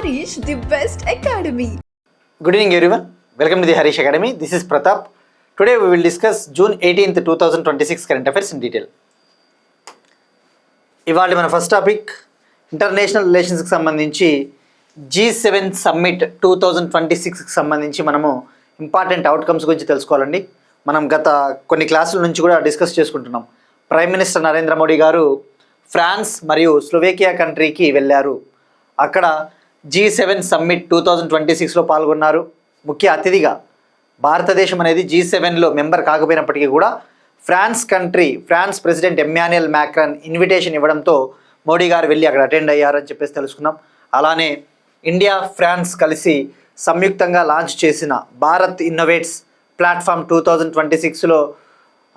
Harish, the best academy. Good evening everyone. Welcome to the Harish Academy. This is Pratap. Today we will discuss June 18th, 2026 current affairs in detail. ఇవాళ మన first topic international రిలేషన్స్కి సంబంధించి G7 summit 2026కి సంబంధించి మనము important outcomes గురించి తెలుసుకోవాలండి. మనం గత కొన్ని క్లాసుల నుంచి కూడా డిస్కస్ చేసుకుంటున్నాం. ప్రైమ్ మినిస్టర్ నరేంద్ర మోడీ గారు ఫ్రాన్స్ మరియు స్లోవేకియా కంట్రీకి వెళ్ళారు. అక్కడ G7 సమ్మిట్ 2026లో పాల్గొన్నారు. ముఖ్య అతిథిగా భారతదేశం అనేది G7లో మెంబర్ కాకపోయినప్పటికీ కూడా France President Emmanuel Macron invitation ఇవ్వడంతో మోడీ గారు వెళ్ళి అక్కడ అటెండ్ అయ్యారని చెప్పేసి తెలుసుకున్నాం. అలానే ఇండియా ఫ్రాన్స్ కలిసి సంయుక్తంగా లాంచ్ చేసిన భారత్ ఇన్నోవేట్స్ ప్లాట్ఫామ్ 2026లో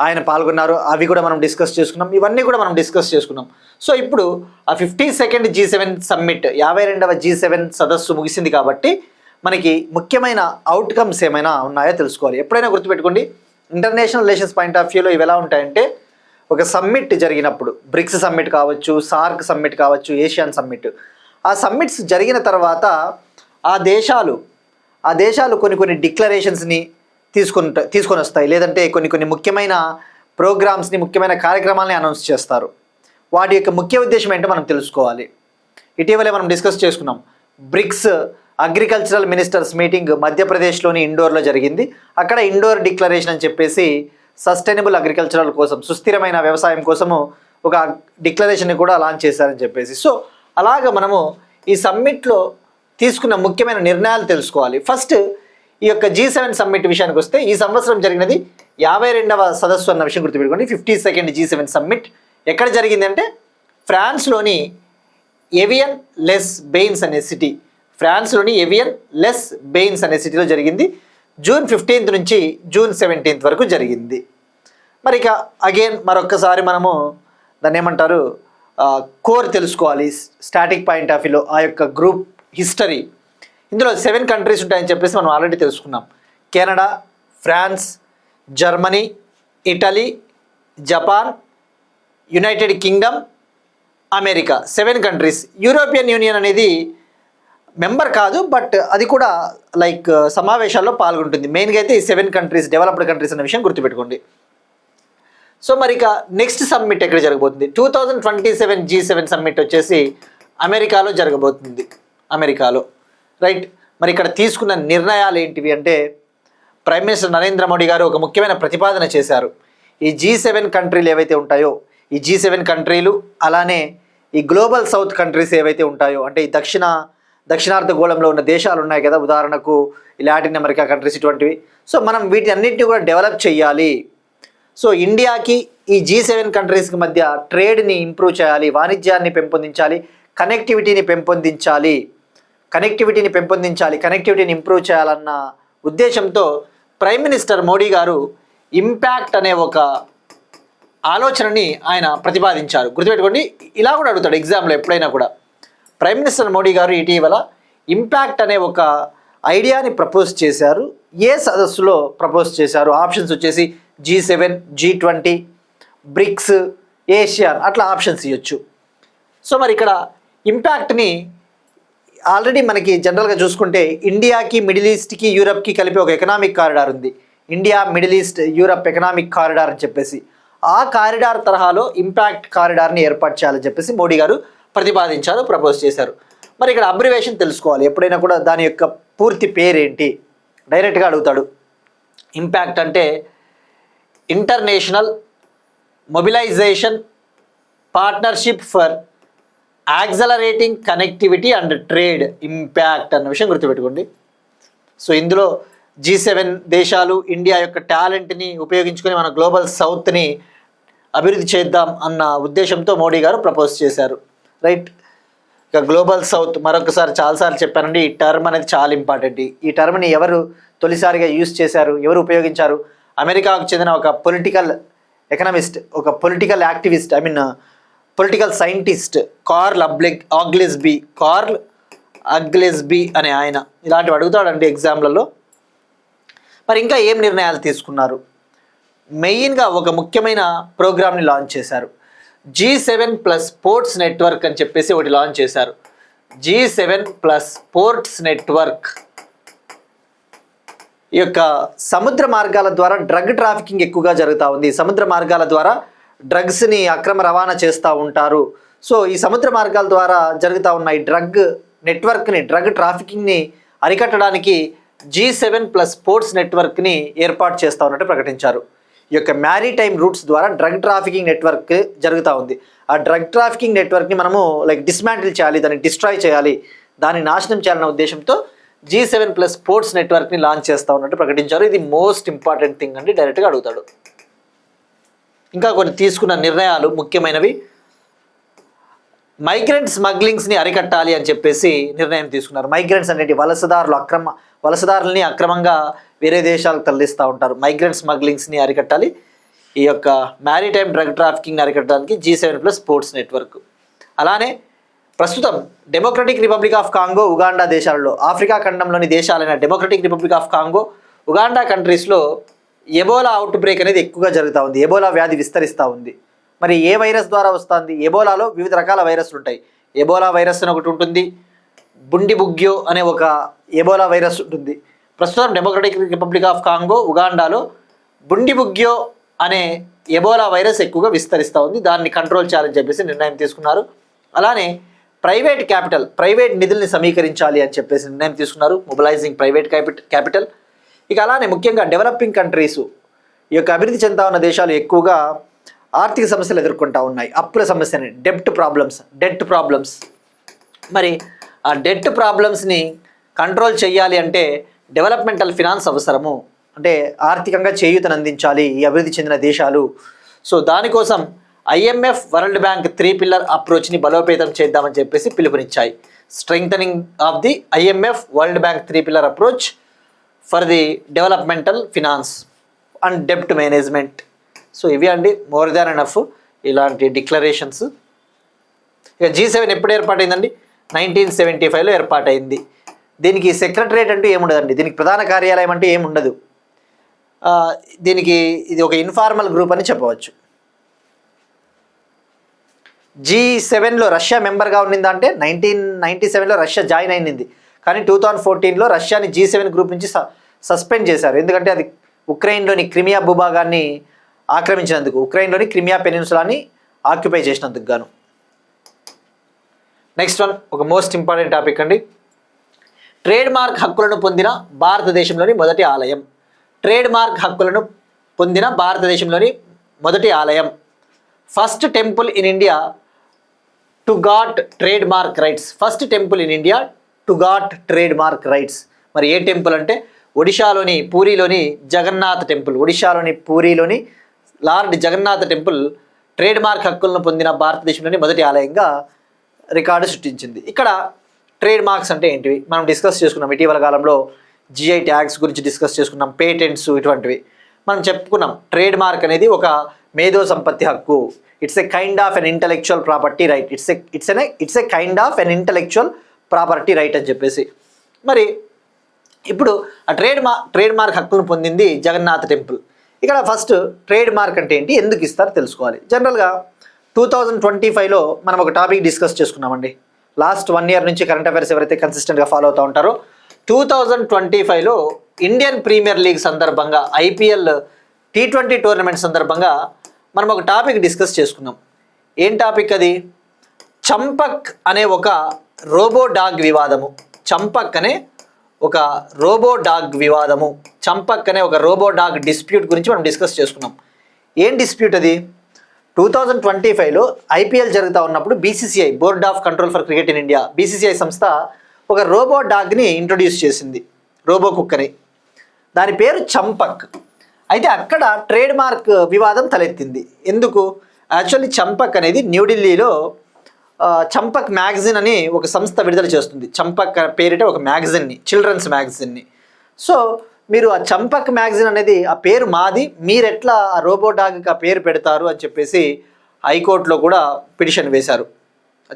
ఆయన పాల్గొన్నారు. అవి కూడా మనం డిస్కస్ చేసుకున్నాం. ఇవన్నీ కూడా మనం డిస్కస్ చేసుకున్నాం. సో ఇప్పుడు ఆ 52nd G7 సమ్మిట్ 52వ G7 సదస్సు ముగిసింది కాబట్టి మనకి ముఖ్యమైన అవుట్కమ్స్ ఏమైనా ఉన్నాయో తెలుసుకోవాలి. ఎప్పుడైనా గుర్తుపెట్టుకోండి, ఇంటర్నేషనల్ రిలేషన్స్ పాయింట్ ఆఫ్ వ్యూలో ఇవి ఎలా ఉంటాయంటే, ఒక సమ్మిట్ జరిగినప్పుడు బ్రిక్స్ సమ్మిట్ కావచ్చు, సార్క్ సమ్మిట్ కావచ్చు, ఏషియన్ సమ్మిట్, ఆ సమ్మిట్స్ జరిగిన తర్వాత ఆ దేశాలు కొన్ని డిక్లరేషన్స్ని తీసుకొని వస్తాయి, లేదంటే కొన్ని ముఖ్యమైన ప్రోగ్రామ్స్ని, ముఖ్యమైన కార్యక్రమాలని అనౌన్స్ చేస్తారు. వాటి యొక్క ముఖ్య ఉద్దేశం ఏంటో మనం తెలుసుకోవాలి. ఇటీవలే మనం డిస్కస్ చేసుకున్నాం. బ్రిక్స్ అగ్రికల్చరల్ మినిస్టర్స్ మీటింగ్ మధ్యప్రదేశ్లోని ఇండోర్లో జరిగింది. అక్కడ ఇండోర్ డిక్లరేషన్ అని చెప్పేసి సస్టైనబుల్ అగ్రికల్చరల్ కోసం, సుస్థిరమైన వ్యవసాయం కోసము ఒక డిక్లరేషన్ని కూడా లాంచ్ చేశారని చెప్పేసి. సో అలాగ మనము ఈ సమ్మిట్లో తీసుకున్న ముఖ్యమైన నిర్ణయాలు తెలుసుకోవాలి. ఫస్ట్ ఈ యొక్క G7 సమ్మిట్ విషయానికి వస్తే, ఈ సంవత్సరం జరిగినది 52వ సదస్సు అన్న విషయం గుర్తుపెట్టుకోండి. 52nd G7 సమ్మిట్ ఎక్కడ జరిగింది అంటే ఫ్రాన్స్లోని ఎవియన్ లెస్ బెయిన్స్ అనే సిటీ, అనే సిటీలో జరిగింది. June 15th నుంచి June 17th వరకు జరిగింది. మరి ఇక అగైన్ మరొక్కసారి మనము దాన్ని ఏమంటారు, కోర్ తెలుసుకోవాలి. స్టాటిక్ పాయింట్ ఆఫ్ వ్యూలో ఆ యొక్క గ్రూప్ హిస్టరీ, ఇందులో 7 కంట్రీస్ ఉంటాయని చెప్పేసి మనం ఆల్రెడీ తెలుసుకున్నాం. Canada, France, Germany, Italy, Japan, United Kingdom, America, 7 countries. European Union అనేది మెంబర్ కాదు, బట్ అది కూడా లైక్ సమావేశాల్లో పాల్గొంటుంది. మెయిన్గా అయితే ఈ 7 కంట్రీస్ డెవలప్డ్ కంట్రీస్ అనే విషయం గుర్తుపెట్టుకోండి. సో మరి ఇక నెక్స్ట్ సమ్మిట్ ఎక్కడ జరగబోతుంది? 2027 G7 సమ్మిట్ వచ్చేసి అమెరికాలో జరగబోతుంది. రైట్. మరి ఇక్కడ తీసుకున్న నిర్ణయాలు ఏంటివి అంటే, ప్రైమ్ మినిస్టర్ నరేంద్ర మోడీ గారు ఒక ముఖ్యమైన ప్రతిపాదన చేశారు. ఈ G7 కంట్రీలు ఏవైతే ఉంటాయో, ఈ G7 కంట్రీలు, అలానే ఈ గ్లోబల్ సౌత్ కంట్రీస్ ఏవైతే ఉంటాయో, అంటే ఈ దక్షిణార్ధగోళంలో ఉన్న దేశాలు ఉన్నాయి కదా, ఉదాహరణకు ఈ లాటిన్ అమెరికా కంట్రీస్, ఇటువంటివి. సో మనం వీటి అన్నింటినీ కూడా డెవలప్ చేయాలి. సో ఇండియాకి ఈ G7 కంట్రీస్కి మధ్య ట్రేడ్ని ఇంప్రూవ్ చేయాలి, వాణిజ్యాన్ని పెంపొందించాలి, కనెక్టివిటీని ఇంప్రూవ్ చేయాలన్న ఉద్దేశంతో ప్రైమ్ మినిస్టర్ మోడీ గారు ఇంపాక్ట్ అనే ఒక ఆలోచనని ఆయన ప్రతిపాదించారు. గుర్తుపెట్టుకోండి, ఇలా కూడా అడుగుతాడు ఎగ్జామ్లో ఎప్పుడైనా కూడా. ప్రైమ్ మినిస్టర్ మోడీ గారు ఇటీవల ఇంపాక్ట్ అనే ఒక ఐడియాని ప్రపోజ్ చేశారు. ఏ సదస్సులో ప్రపోజ్ చేశారు? ఆప్షన్స్ వచ్చేసి G7, G20, బ్రిక్స్, ఏషియన్, అట్లా ఆప్షన్స్ ఇవ్వచ్చు. సో మరి ఇక్కడ ఇంపాక్ట్ని ఆల్రెడీ మనకి జనరల్గా చూసుకుంటే, ఇండియాకి, మిడిల్ ఈస్ట్కి, యూరప్కి కలిపి ఒక ఎకనామిక్ కారిడార్ ఉంది. India, middle east, Europe economic corridor అని చెప్పేసి, ఆ కారిడార్ తరహాలో ఇంపాక్ట్ కారిడార్ని ఏర్పాటు చేయాలని చెప్పేసి మోడీ గారు ప్రతిపాదించారు, ప్రపోజ్ చేశారు. మరి ఇక్కడ అబ్రివేషన్ తెలుసుకోవాలి. ఎప్పుడైనా కూడా దాని యొక్క పూర్తి పేరేంటి డైరెక్ట్గా అడుగుతాడు. ఇంపాక్ట్ అంటే International Mobilisation Partnership for Accelerating Connectivity and Trade, impact అన్న విషయం గుర్తుపెట్టుకోండి. సో ఇందులో G7 దేశాలు ఇండియా యొక్క టాలెంట్ని ఉపయోగించుకొని మన గ్లోబల్ సౌత్ని అభివృద్ధి చేద్దాం అన్న ఉద్దేశంతో మోడీ గారు ప్రపోజ్ చేశారు. రైట్. ఇక గ్లోబల్ సౌత్ మరొకసారి చాలాసార్లు చెప్పానండి, ఈ టర్మ్ అనేది చాలా ఇంపార్టెంట్. ఈ టర్మ్ని ఎవరు తొలిసారిగా యూజ్ చేశారు, ఎవరు ఉపయోగించారు? అమెరికాకు చెందిన ఒక పొలిటికల్ ఎకనమిస్ట్, ఒక political activist, political scientist Carl Oglesby అనే ఆయన. ఇలాంటివి అడుగుతాడండి ఎగ్జామ్లలో. మరి ఇంకా ఏం నిర్ణయాలు తీసుకున్నారు? మెయిన్గా ఒక ముఖ్యమైన ప్రోగ్రామ్ని లాంచ్ చేశారు. G7 ప్లస్ స్పోర్ట్స్ నెట్వర్క్ అని చెప్పేసి ఒకటి లాంచ్ చేశారు. G7+ పోర్ట్స్ నెట్వర్క్ ఈ యొక్క సముద్ర మార్గాల ద్వారా డ్రగ్ ట్రాఫికింగ్ ఎక్కువగా జరుగుతూ ఉంది. సముద్ర మార్గాల ద్వారా డ్రగ్స్ని అక్రమ రవాణా చేస్తూ ఉంటారు. సో ఈ సముద్ర మార్గాల ద్వారా జరుగుతూ ఉన్న ఈ డ్రగ్ నెట్వర్క్ని, డ్రగ్ ట్రాఫికింగ్ని అరికట్టడానికి G7+ పోర్ట్స్ నెట్వర్క్ని ఏర్పాటు చేస్తూ ఉన్నట్టు ప్రకటించారు. ఈ యొక్క మ్యారీటైమ్ రూట్స్ ద్వారా డ్రగ్ ట్రాఫికింగ్ నెట్వర్క్ జరుగుతూ ఉంది. ఆ డ్రగ్ ట్రాఫికింగ్ నెట్వర్క్ని మనము డిస్మాంటిల్ చేయాలి, దాన్ని డిస్ట్రాయ్ చేయాలి, దాన్ని నాశనం చేయాలన్న ఉద్దేశంతో G7+ పోర్ట్స్ నెట్వర్క్ని లాంచ్ చేస్తూ ఉన్నట్టు ప్రకటించారు. ఇది మోస్ట్ ఇంపార్టెంట్ థింగ్ అండి, డైరెక్ట్గా అడుగుతాడు. ఇంకా కొన్ని తీసుకున్న నిర్ణయాలు ముఖ్యమైనవి. మైగ్రెంట్ స్మగ్లింగ్స్ని అరికట్టాలి అని చెప్పేసి నిర్ణయం తీసుకున్నారు. మైగ్రెంట్స్ అనేది వలసదారులని అక్రమంగా వేరే దేశాలకు తరలిస్తూ ఉంటారు. మైగ్రెంట్ స్మగ్లింగ్స్ని అరికట్టాలి. ఈ యొక్క మ్యారిటైమ్ డ్రగ్ ట్రాఫికింగ్ని అరికట్టడానికి G7+ పోర్ట్స్ నెట్వర్క్. అలానే ప్రస్తుతం democratic republic of Congo, Uganda దేశాలలో, ఆఫ్రికా ఖండంలోని దేశాలైన democratic republic of Congo, Uganda కంట్రీస్లో ఎబోలా అవుట్ బ్రేక్ అనేది ఎక్కువగా జరుగుతూ ఉంది. ఎబోలా వ్యాధి విస్తరిస్తూ ఉంది. మరి ఏ వైరస్ ద్వారా వస్తుంది? ఎబోలాలో వివిధ రకాల వైరస్లు ఉంటాయి. ఎబోలా వైరస్ అని ఒకటి ఉంటుంది, బుండిబుగ్యో అనే ఒక ఎబోలా వైరస్ ఉంటుంది. ప్రస్తుతం డెమోక్రటిక్ రిపబ్లిక్ ఆఫ్ కాంగో, ఉగాండాలో బుండిబుగ్యో అనే ఎబోలా వైరస్ ఎక్కువగా విస్తరిస్తూ ఉంది. దాన్ని కంట్రోల్ చేయాలని చెప్పేసి నిర్ణయం తీసుకున్నారు. అలానే ప్రైవేట్ నిధుల్ని సమీకరించాలి అని చెప్పేసి నిర్ణయం తీసుకున్నారు, మొబిలైజింగ్ ప్రైవేట్ క్యాపిటల్. ఇక అలానే ముఖ్యంగా డెవలపింగ్ కంట్రీస్, ఈ యొక్క అభివృద్ధి చెందుతా ఉన్న దేశాలు ఎక్కువగా ఆర్థిక సమస్యలు ఎదుర్కొంటూ ఉన్నాయి. అప్పుల సమస్యని, డెట్ ప్రాబ్లమ్స్. మరి ఆ డెట్ ప్రాబ్లమ్స్ని కంట్రోల్ చేయాలి అంటే డెవలప్మెంటల్ ఫినాన్స్ అవసరము. అంటే ఆర్థికంగా చేయూతను అందించాలి ఈ అభివృద్ధి చెందిన దేశాలు. సో దానికోసం IMF, వరల్డ్ బ్యాంక్ 3 పిల్లర్ అప్రోచ్ని బలోపేతం చేద్దామని చెప్పేసి పిలుపునిచ్చాయి. Strengthening of the IMF, world bank 3 pillar approach for the developmental finance and డెప్ట్ మేనేజ్మెంట్. సో ఇవి అండి, మోర్ దాన్ ఎనఫ్ ఇలాంటి డిక్లరేషన్స్. ఇక G7 ఎప్పుడు ఏర్పాటైందండి? 1975లో ఏర్పాటైంది. దీనికి సెక్రటరేట్ అంటూ ఏముండదండి, దీనికి ప్రధాన కార్యాలయం అంటే ఏముండదు. దీనికి ఇది ఒక ఇన్ఫార్మల్ గ్రూప్ అని చెప్పవచ్చు. G7లో రష్యా మెంబర్గా ఉన్నిందా అంటే 1997లో రష్యా జాయిన్ అయింది. కానీ 2014లో రష్యాని G7 గ్రూప్ నుంచి సస్పెండ్ చేశారు. ఎందుకంటే అది ఉక్రెయిన్లోని క్రిమియా భూభాగాన్ని ఆక్రమించినందుకు, ఉక్రెయిన్లోని క్రిమియా పెనిన్సులాని ఆక్యుపై చేసినందుకు గాను. నెక్స్ట్ వన్, ఒక మోస్ట్ ఇంపార్టెంట్ టాపిక్ అండి. ట్రేడ్ మార్క్ హక్కులను పొందిన భారతదేశంలోని మొదటి ఆలయం. ట్రేడ్ మార్క్ హక్కులను పొందిన భారతదేశంలోని మొదటి ఆలయం. First temple in India to got trademark rights. First temple in India to got trademark rights. మరి ఏ టెంపుల్ అంటే ఒడిషాలోని పూరిలోని జగన్నాథ్ టెంపుల్. ఒడిషాలోని పూరిలోని lord Jagannath temple trade mark హక్కులను పొందిన భారతదేశంలోని మొదటి ఆలయంగా రికార్డు సృష్టించింది. ఇక్కడ ట్రేడ్ మార్క్స్ అంటే ఏంటివి మనం డిస్కస్ చేసుకున్నాం. ఇటీవల కాలంలో GI ట్యాగ్స్ గురించి డిస్కస్ చేసుకున్నాం, పేటెంట్స్ ఇటువంటివి మనం చెప్పుకున్నాం. ట్రేడ్ మార్క్ అనేది ఒక మేధో సంపత్తి హక్కు. It's a kind of an intellectual property right. It's a kind of an intellectual property right అని చెప్పేసి. మరి ఇప్పుడు ఆ ట్రేడ్ మార్క్ హక్కులను పొందింది జగన్నాథ్ టెంపుల్. ఇక్కడ ఫస్ట్ ట్రేడ్ మార్క్ అంటే ఏంటి, ఎందుకు ఇస్తారో తెలుసుకోవాలి. జనరల్గా 2025లో మనం ఒక టాపిక్ డిస్కస్ చేసుకున్నామండి. లాస్ట్ 1 ఇయర్ నుంచి కరెంట్ అఫైర్స్ ఎవరైతే కన్సిస్టెంట్గా ఫాలో అవుతూ ఉంటారో 2025లో ఇండియన్ ప్రీమియర్ లీగ్ సందర్భంగా, IPL T20 టోర్నమెంట్ సందర్భంగా మనం ఒక టాపిక్ డిస్కస్ చేసుకున్నాం. ఏం టాపిక్ అది? చంపక్ అనే ఒక రోబో డాగ్ వివాదము. చంపక్ అనే ఒక రోబో డాగ్ వివాదము, చంపక్ అనే ఒక రోబో డాగ్ డిస్ప్యూట్ గురించి మనం డిస్కస్ చేసుకున్నాం. ఏం డిస్ప్యూట్ అది? 2025లో IPL జరుగుతూ ఉన్నప్పుడు BCCI, board of control for cricket in India, BCCI సంస్థ ఒక రోబో డాగ్ని ఇంట్రొడ్యూస్ చేసింది, రోబో కుక్కని. దాని పేరు చంపక్. అయితే అక్కడ ట్రేడ్ మార్క్ వివాదం తలెత్తింది. ఎందుకు? యాక్చువల్లీ చంపక్ అనేది న్యూఢిల్లీలో చంపక్ మ్యాగజిన్ అని ఒక సంస్థ విడుదల చేస్తుంది. చంపక్ పేరిట ఒక మ్యాగజిన్ని, చిల్డ్రన్స్ మ్యాగజిన్ని. సో మీరు ఆ చంపక్ మ్యాగజిన్ అనేది ఆ పేరు మాది, మీరెట్లా ఆ రోబో డాగ్కి ఆ పేరు పెడతారు అని చెప్పేసి హైకోర్టులో కూడా పిటిషన్ వేశారు.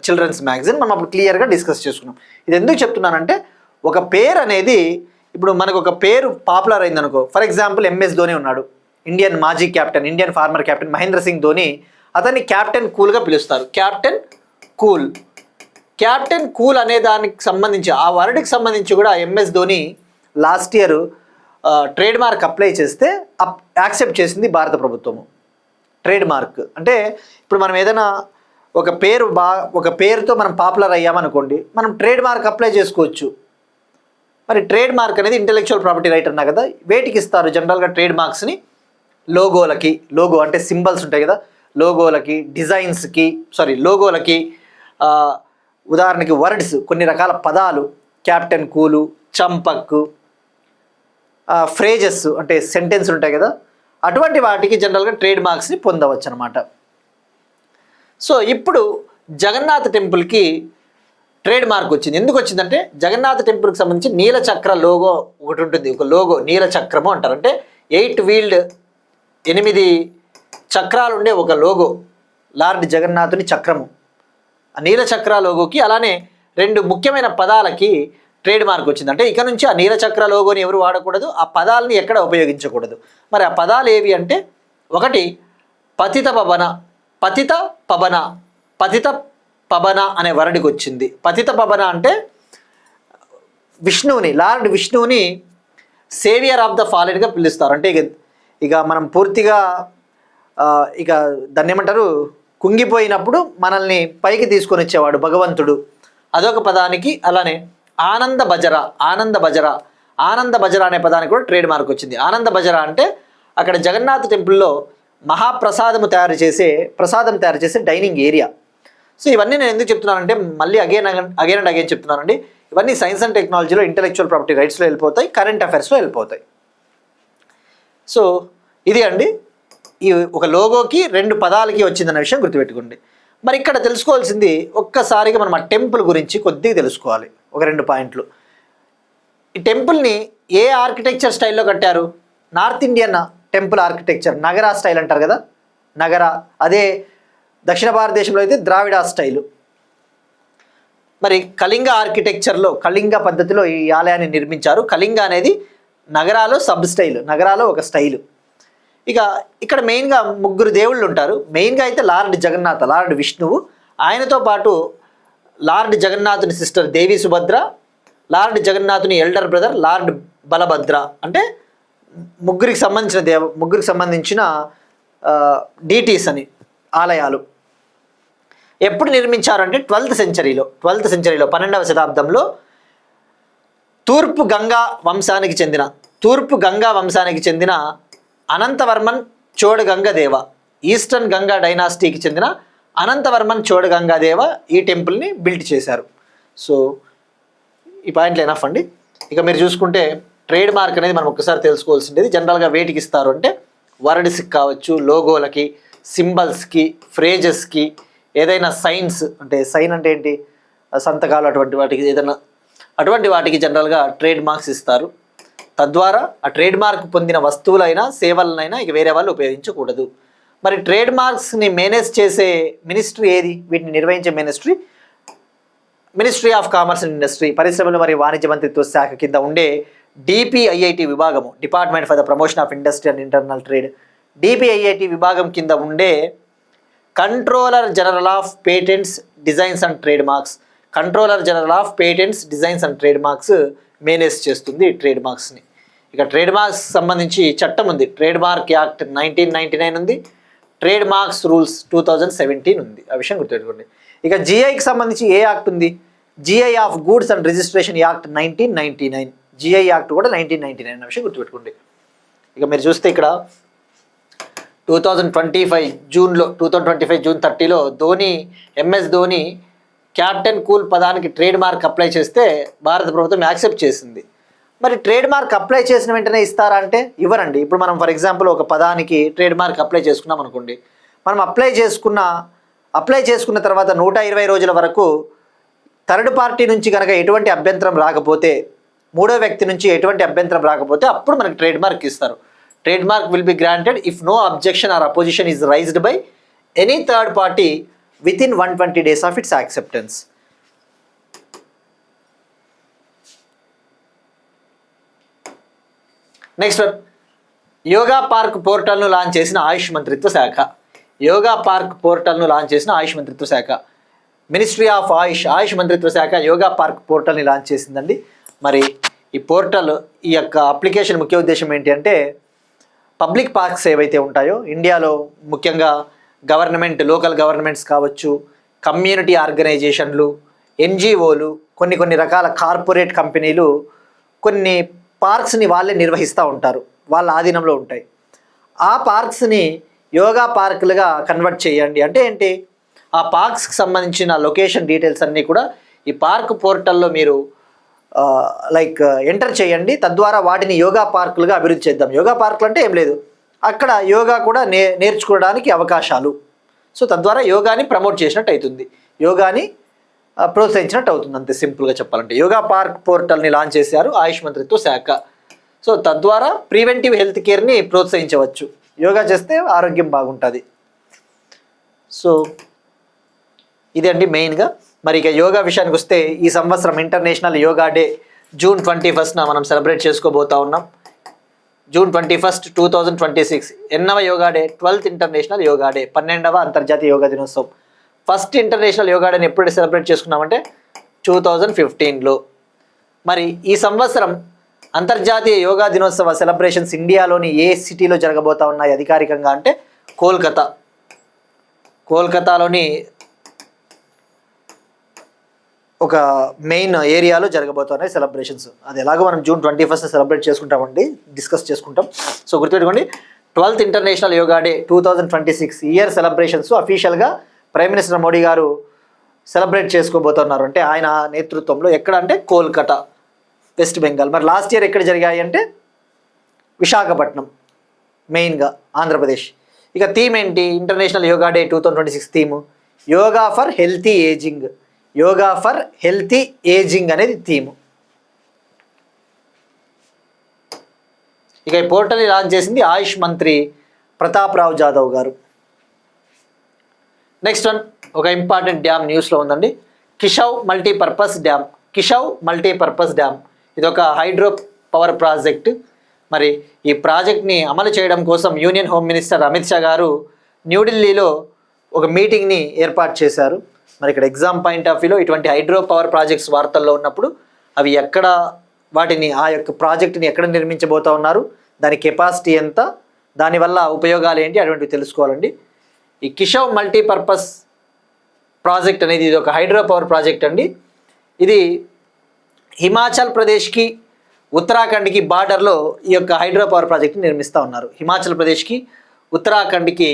చిల్డ్రన్స్ మ్యాగజిన్ మనం అప్పుడు క్లియర్గా డిస్కస్ చేసుకున్నాం. ఇది ఎందుకు చెప్తున్నానంటే ఒక పేరు అనేది, ఇప్పుడు మనకు ఒక పేరు పాపులర్ అయిందనుకో, ఫర్ ఎగ్జాంపుల్ MS ధోని ఉన్నాడు, ఇండియన్ మాజీ captain, Indian former captain Mahendra Singh Dhoni, అతన్ని క్యాప్టెన్ కూల్గా పిలుస్తారు, క్యాప్టెన్ కూల్. క్యాప్టెన్ కూల్ అనే దానికి సంబంధించి ఆ వర్డ్కి సంబంధించి కూడా MS Dhoni last year trade mark apply చేస్తే యాక్సెప్ట్ చేసింది భారత ప్రభుత్వము. ట్రేడ్ మార్క్ అంటే ఇప్పుడు మనం ఏదైనా ఒక పేరుతో మనం పాపులర్ అయ్యామనుకోండి, మనం ట్రేడ్ మార్క్ అప్లై చేసుకోవచ్చు. మరి ట్రేడ్ మార్క్ అనేది ఇంటెలెక్చువల్ ప్రాపర్టీ రైట్ అన్నా కదా, వేటికి ఇస్తారు జనరల్గా ట్రేడ్ మార్క్స్ని? లోగోలకి, లోగో అంటే సింబల్స్ ఉంటాయి కదా, లోగోలకి, డిజైన్స్కి, లోగోలకి, ఉదాహరణకి వర్డ్స్, కొన్ని రకాల పదాలు, క్యాప్టెన్ కూలు, చంపక్, ఫ్రేజెస్ అంటే సెంటెన్స్ ఉంటాయి కదా, అటువంటి వాటికి జనరల్గా ట్రేడ్ మార్క్స్ని పొందవచ్చు అనమాట. సో ఇప్పుడు జగన్నాథ్ టెంపుల్కి ట్రేడ్ మార్క్ వచ్చింది. ఎందుకు వచ్చిందంటే జగన్నాథ్ టెంపుల్కి సంబంధించి నీలచక్ర లోగో ఒకటి ఉంటుంది, ఒక లోగో, నీలచక్రము అంటారు. అంటే 8 వీల్డ్ 8 చక్రాలు ఉండే ఒక లోగో, లార్డ్ జగన్నాథుని చక్రము, ఆ నీలచక్ర లోగోకి. అలానే 2 ముఖ్యమైన పదాలకి ట్రేడ్ మార్క్ వచ్చింది. అంటే ఇక నుంచి ఆ నీలచక్ర లోగోని ఎవరు వాడకూడదు, ఆ పదాలని ఎక్కడ ఉపయోగించకూడదు. మరి ఆ పదాలు ఏవి అంటే, ఒకటి పతిత పవన, పతిత పవన, పతిత పవన అనే వర్డ్కి వచ్చింది. పతిత పవన అంటే విష్ణువుని, లార్డ్ విష్ణువుని సేవియర్ ఆఫ్ ద ఫాలెన్గా పిలుస్తారు. అంటే ఇక మనం పూర్తిగా ఇక దాన్ని ఏమంటారు, కుంగిపోయినప్పుడు మనల్ని పైకి తీసుకొని వచ్చేవాడు భగవంతుడు, అదొక పదానికి. అలానే ఆనంద బజర, ఆనంద బజర, ఆనంద బజర అనే పదానికి కూడా ట్రేడ్ మార్క్ వచ్చింది. ఆనంద బజర అంటే అక్కడ జగన్నాథ్ టెంపుల్లో ప్రసాదం తయారు చేసే డైనింగ్ ఏరియా. సో ఇవన్నీ నేను ఎందుకు చెప్తున్నానంటే, మళ్ళీ అగైన్ అండ్ అగైన్ చెప్తున్నానండి, ఇవన్నీ సైన్స్ అండ్ టెక్నాలజీలో ఇంటెలెక్చువల్ ప్రాపర్టీ రైట్స్లో వెళ్ళిపోతాయి, కరెంట్ అఫైర్స్లో వెళ్ళిపోతాయి. సో ఇది అండి, ఈ ఒక లోగోకి 2 పదాలకి వచ్చిందన్న విషయం గుర్తుపెట్టుకోండి. మరి ఇక్కడ తెలుసుకోవాల్సింది, ఒక్కసారిగా మనం ఆ టెంపుల్ గురించి కొద్దిగా తెలుసుకోవాలి. ఒక 2 పాయింట్లు. ఈ టెంపుల్ని ఏ ఆర్కిటెక్చర్ స్టైల్లో కట్టారు? North Indian temple architecture, Nagara style అంటారు కదా, నగరా. అదే దక్షిణ భారతదేశంలో అయితే ద్రావిడ స్టైలు. మరి కళింగ ఆర్కిటెక్చర్లో, కళింగ పద్ధతిలో ఈ ఆలయాన్ని నిర్మించారు. కళింగ అనేది నగరాలో సబ్ స్టైల్, నగరాలో ఒక స్టైలు. ఇక ఇక్కడ మెయిన్గా 3 దేవుళ్ళు ఉంటారు. మెయిన్గా అయితే లార్డ్ జగన్నాథ్, లార్డ్ విష్ణువు, ఆయనతో పాటు లార్డ్ జగన్నాథుని సిస్టర్ దేవి సుభద్ర, లార్డ్ జగన్నాథుని ఎల్డర్ బ్రదర్ లార్డ్ బలభద్ర. అంటే ముగ్గురికి సంబంధించిన డీటీస్ అని ఆలయాలు. ఎప్పుడు నిర్మించారంటే 12th సెంచరీలో 12వ శతాబ్దంలో తూర్పు గంగా వంశానికి చెందిన అనంతవర్మన్ చోడగంగదేవ, ఈస్టర్న్ గంగా డైనాసిటీకి చెందిన అనంతవర్మన్ చోడగంగాదేవ ఈ టెంపుల్ని బిల్డ్ చేశారు. సో ఈ పాయింట్లు ఎనఫ్ అండి. ఇక మీరు చూసుకుంటే ట్రేడ్ మార్క్ అనేది మనం ఒక్కసారి తెలుసుకోవాల్సింది. జనరల్గా వేటికి ఇస్తారు అంటే, వర్డ్స్కి కావచ్చు, లోగోలకి, సింబల్స్కి, ఫ్రేజెస్కి, ఏదైనా సైన్స్ అంటే, సైన్ అంటే ఏంటి, సంతకాలు, అటువంటి వాటికి జనరల్గా ట్రేడ్ మార్క్స్ ఇస్తారు. తద్వారా ఆ ట్రేడ్ మార్క్ పొందిన వస్తువులైనా సేవలనైనా ఇక వేరే వాళ్ళు ఉపయోగించకూడదు. మరి ట్రేడ్ మార్క్స్ని మేనేజ్ చేసే మినిస్ట్రీ ఏది? వీటిని నిర్వహించే ministry of commerce and industry, పరిశ్రమలు మరియు వాణిజ్య మంత్రిత్వ శాఖ కింద ఉండే డిపిఐఐటి విభాగము, department for the promotion of industry and internal trade, DPIIT విభాగం కింద ఉండే controller general of patents, designs and trade marks, controller general of patents, designs and trade marks manage చేస్తుంది ట్రేడ్ మార్క్స్ని. ఇక ట్రేడ్ మార్క్స్ సంబంధించి చట్టం ఉంది, trade mark act 1999 ఉంది, trade marks rules 2017 ఉంది. ఆ విషయం గుర్తుపెట్టుకోండి. ఇక జిఐకి సంబంధించి ఏ యాక్ట్ ఉంది? GI of goods and registration act 1999, GI act కూడా 1999 అనే విషయం గుర్తుపెట్టుకోండి. ఇక మీరు చూస్తే ఇక్కడ 2025 జూన్ 30లో ఎంఎస్ ధోని క్యాప్టెన్ కూల్ పదానికి ట్రేడ్ మార్క్ అప్లై చేస్తే భారత ప్రభుత్వం యాక్సెప్ట్ చేసింది. మరి ట్రేడ్ మార్క్ అప్లై చేసిన వెంటనే ఇస్తారా అంటే ఇవ్వరండి. ఇప్పుడు మనం ఫర్ ఎగ్జాంపుల్ ఒక పదానికి ట్రేడ్ మార్క్ అప్లై చేసుకున్నాం అనుకోండి, మనం అప్లై చేసుకున్న తర్వాత 120 రోజుల వరకు థర్డ్ పార్టీ నుంచి కనుక ఎటువంటి అభ్యంతరం రాకపోతే, మూడో వ్యక్తి నుంచి ఎటువంటి అభ్యంతరం రాకపోతే అప్పుడు మనకి ట్రేడ్ మార్క్ ఇస్తారు. Trade mark will be granted if no objection or opposition is raised by any third party within 120 days of its acceptance. Next one, yoga park పోర్టల్ను లాంచ్ చేసిన ఆయుష్ మంత్రిత్వ శాఖ. మినిస్ట్రీ ఆఫ్ ఆయుష్ మంత్రిత్వ శాఖ యోగా పార్క్ పోర్టల్ని లాంచ్ చేసిందండి. మరి ఈ పోర్టల్ ఈ యొక్క అప్లికేషన్ ముఖ్య ఉద్దేశం ఏంటి అంటే పబ్లిక్ పార్క్స్ ఏవైతే ఉంటాయో ఇండియాలో ముఖ్యంగా గవర్నమెంట్, లోకల్ గవర్నమెంట్స్ కావచ్చు, కమ్యూనిటీ ఆర్గనైజేషన్లు, ఎన్జిఓలు, కొన్ని రకాల కార్పొరేట్ కంపెనీలు కొన్ని పార్క్స్ని వాళ్ళే నిర్వహిస్తూ ఉంటారు, వాళ్ళ ఆధీనంలో ఉంటాయి. ఆ పార్క్స్ని యోగా పార్కులుగా కన్వర్ట్ చేయండి అంటే ఏంటి, ఆ పార్క్స్కి సంబంధించిన లొకేషన్ డీటెయిల్స్ అన్నీ కూడా ఈ పార్క్ పోర్టల్లో మీరు ఎంటర్ చేయండి. తద్వారా వాటిని యోగా పార్కులుగా అభివృద్ధి చేద్దాం. యోగా పార్కులు అంటే ఏం లేదు, అక్కడ యోగా కూడా నేర్చుకోవడానికి అవకాశాలు. సో తద్వారా యోగాని ప్రమోట్ చేసినట్టు అవుతుంది, యోగాని ప్రోత్సహించినట్టు అవుతుంది, అంతే సింపుల్గా చెప్పాలంటే. యోగా పార్క్ పోర్టల్ని లాంచ్ చేశారు ఆయుష్ మంత్రిత్వ శాఖ. సో తద్వారా ప్రివెంటివ్ హెల్త్ కేర్ని ప్రోత్సహించవచ్చు. యోగా చేస్తే ఆరోగ్యం బాగుంటుంది. సో ఇదే అండి మెయిన్గా. మరి ఇక యోగా విషయానికి వస్తే ఈ సంవత్సరం ఇంటర్నేషనల్ యోగా డే జూన్ 21న మనం సెలబ్రేట్ చేసుకోబోతా ఉన్నాం. జూన్ 21, 2026 ఎన్నవ yoga day? 12th international yoga day, 12వ అంతర్జాతీయ యోగా దినోత్సవం. ఫస్ట్ ఇంటర్నేషనల్ యోగా డేని ఎప్పుడు సెలబ్రేట్ చేసుకున్నామంటే 2015లో. మరి ఈ సంవత్సరం అంతర్జాతీయ యోగా దినోత్సవ సెలబ్రేషన్స్ ఇండియాలోని ఏ సిటీలో జరగబోతా ఉన్నాయి అధికారికంగా అంటే కోల్కతాలోని ఒక మెయిన్ ఏరియాలో జరగబోతున్నాయి సెలబ్రేషన్స్. అది ఎలాగో మనం జూన్ 21 సెలబ్రేట్ చేసుకుంటామండి, డిస్కస్ చేసుకుంటాం. సో గుర్తుపెట్టుకోండి, 12th international yoga day 2026 year celebrations అఫీషియల్గా ప్రైమ్ మినిస్టర్ మోడీ గారు సెలబ్రేట్ చేసుకోబోతున్నారు. అంటే ఆయన నేతృత్వంలో. ఎక్కడ అంటే కోల్కతా, వెస్ట్ బెంగాల్. మరి లాస్ట్ ఇయర్ ఎక్కడ జరిగాయి అంటే విశాఖపట్నం, మెయిన్గా ఆంధ్రప్రదేశ్. ఇక థీమ్ ఏంటి? International yoga day 2026 theme yoga for healthy ageing. Yoga for healthy ageing అనేది థీమ్. ఇక ఈ పోర్టల్ని లాంచ్ చేసింది ఆయుష్ మంత్రి ప్రతాప్ రావ్ జాదవ్ గారు. నెక్స్ట్ వన్, ఒక ఇంపార్టెంట్ డ్యామ్ న్యూస్లో ఉందండి. Kishau multipurpose dam. ఇది ఒక హైడ్రో పవర్ ప్రాజెక్ట్. మరి ఈ ప్రాజెక్ట్ని అమలు చేయడం కోసం union home minister Amit Shah గారు న్యూఢిల్లీలో ఒక మీటింగ్ని ఏర్పాటు చేశారు. మరి ఇక్కడ ఎగ్జామ్ పాయింట్ ఆఫ్ వ్యూలో ఇటువంటి హైడ్రో పవర్ ప్రాజెక్ట్స్ వార్తల్లో ఉన్నప్పుడు అవి ఎక్కడ, వాటిని ఆ యొక్క ప్రాజెక్టుని ఎక్కడ నిర్మించబోతా ఉన్నారు, దాని కెపాసిటీ ఎంత, దానివల్ల ఉపయోగాలు ఏంటి, అటువంటివి తెలుసుకోవాలండి. ఈ కిషవ్ మల్టీపర్పస్ ప్రాజెక్ట్ అనేది ఇది ఒక హైడ్రో పవర్ ప్రాజెక్ట్ అండి. ఇది హిమాచల్ ప్రదేశ్కి ఉత్తరాఖండ్కి బార్డర్లో ఈ యొక్క హైడ్రో పవర్ ప్రాజెక్ట్ని నిర్మిస్తూ ఉన్నారు. హిమాచల్ ప్రదేశ్కి ఉత్తరాఖండ్కి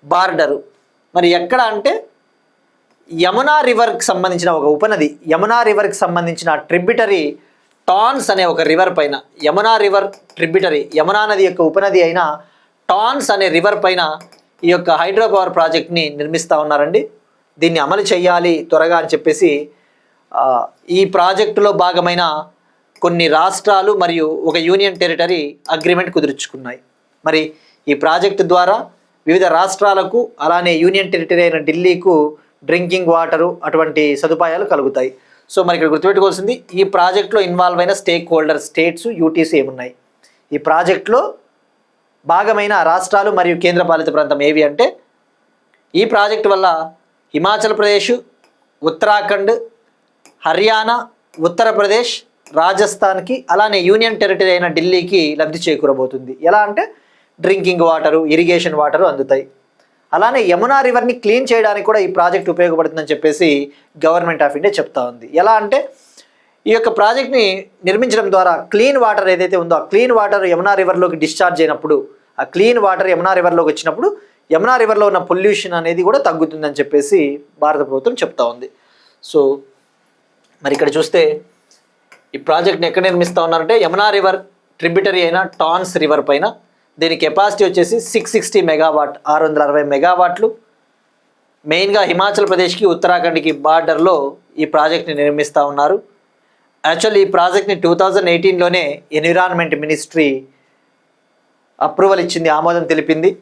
బార్డరు. మరి ఎక్కడ అంటే యమునా రివర్కి సంబంధించిన ఒక ఉపనది, యమునా రివర్కి సంబంధించిన ట్రిబ్యూటరీ టాన్స్ అనే ఒక రివర్ పైన, యమునా రివర్ ట్రిబ్యూటరీ, యమునా నది యొక్క ఉపనది అయిన టాన్స్ అనే రివర్ పైన ఈ యొక్క హైడ్రో పవర్ ప్రాజెక్ట్ని నిర్మిస్తూ ఉన్నారండి. దీన్ని అమలు చేయాలి త్వరగా అని చెప్పేసి ఈ ప్రాజెక్టులో భాగమైన కొన్ని రాష్ట్రాలు మరియు ఒక యూనియన్ టెరిటరీ అగ్రిమెంట్ కుదుర్చుకున్నాయి. మరి ఈ ప్రాజెక్టు ద్వారా వివిధ రాష్ట్రాలకు అలానే యూనియన్ టెరిటరీ అయిన ఢిల్లీకు డ్రింకింగ్ వాటరు అటువంటి సదుపాయాలు కలుగుతాయి. సో మరి ఇక్కడ గుర్తుపెట్టుకోవాల్సింది, ఈ ప్రాజెక్ట్లో ఇన్వాల్వ్ అయిన స్టేక్ హోల్డర్ స్టేట్స్, యూటీసీ ఏమున్నాయి, ఈ ప్రాజెక్ట్లో భాగమైన రాష్ట్రాలు మరియు కేంద్రపాలిత ప్రాంతం ఏవి అంటే ఈ ప్రాజెక్టు వల్ల హిమాచల్ ప్రదేశ్, ఉత్తరాఖండ్, హర్యానా, ఉత్తరప్రదేశ్, రాజస్థాన్కి అలానే యూనియన్ టెరిటరీ అయిన ఢిల్లీకి లబ్ధి చేకూరబోతుంది. ఎలా అంటే డ్రింకింగ్ వాటరు, ఇరిగేషన్ వాటరు అందుతాయి. అలానే యమునా రివర్ని క్లీన్ చేయడానికి కూడా ఈ ప్రాజెక్ట్ ఉపయోగపడుతుందని చెప్పేసి గవర్నమెంట్ ఆఫ్ ఇండియా చెప్తా ఉంది. ఎలా అంటే ఈ యొక్క ప్రాజెక్ట్ని నిర్మించడం ద్వారా క్లీన్ వాటర్ ఏదైతే ఉందో ఆ క్లీన్ వాటర్ యమునా రివర్లోకి డిశ్చార్జ్ అయినప్పుడు, ఆ క్లీన్ వాటర్ యమునా రివర్లోకి వచ్చినప్పుడు యమునా రివర్లో ఉన్న పొల్యూషన్ అనేది కూడా తగ్గుతుందని చెప్పేసి భారత ప్రభుత్వం చెప్తా ఉంది. సో మరి ఇక్కడ చూస్తే ఈ ప్రాజెక్ట్ని ఎక్కడ నిర్మిస్తూ ఉన్నారంటే యమునా రివర్ ట్రిబ్యూటరీ అయిన టాన్స్ రివర్ పైన. దీని కెపాసిటీ వచ్చేసి 660 మెగావాట్, 660 మెగావాట్లు. మెయిన్గా హిమాచల్ ప్రదేశ్కి ఉత్తరాఖండ్కి బార్డర్లో ఈ ప్రాజెక్ట్ని నిర్మిస్తూ ఉన్నారు. యాక్చువల్లీ ఈ ప్రాజెక్ట్ని 2018లోనే ఎన్విరాన్మెంట్ మినిస్ట్రీ అప్రూవల్ ఇచ్చింది, ఆమోదం తెలిపింది.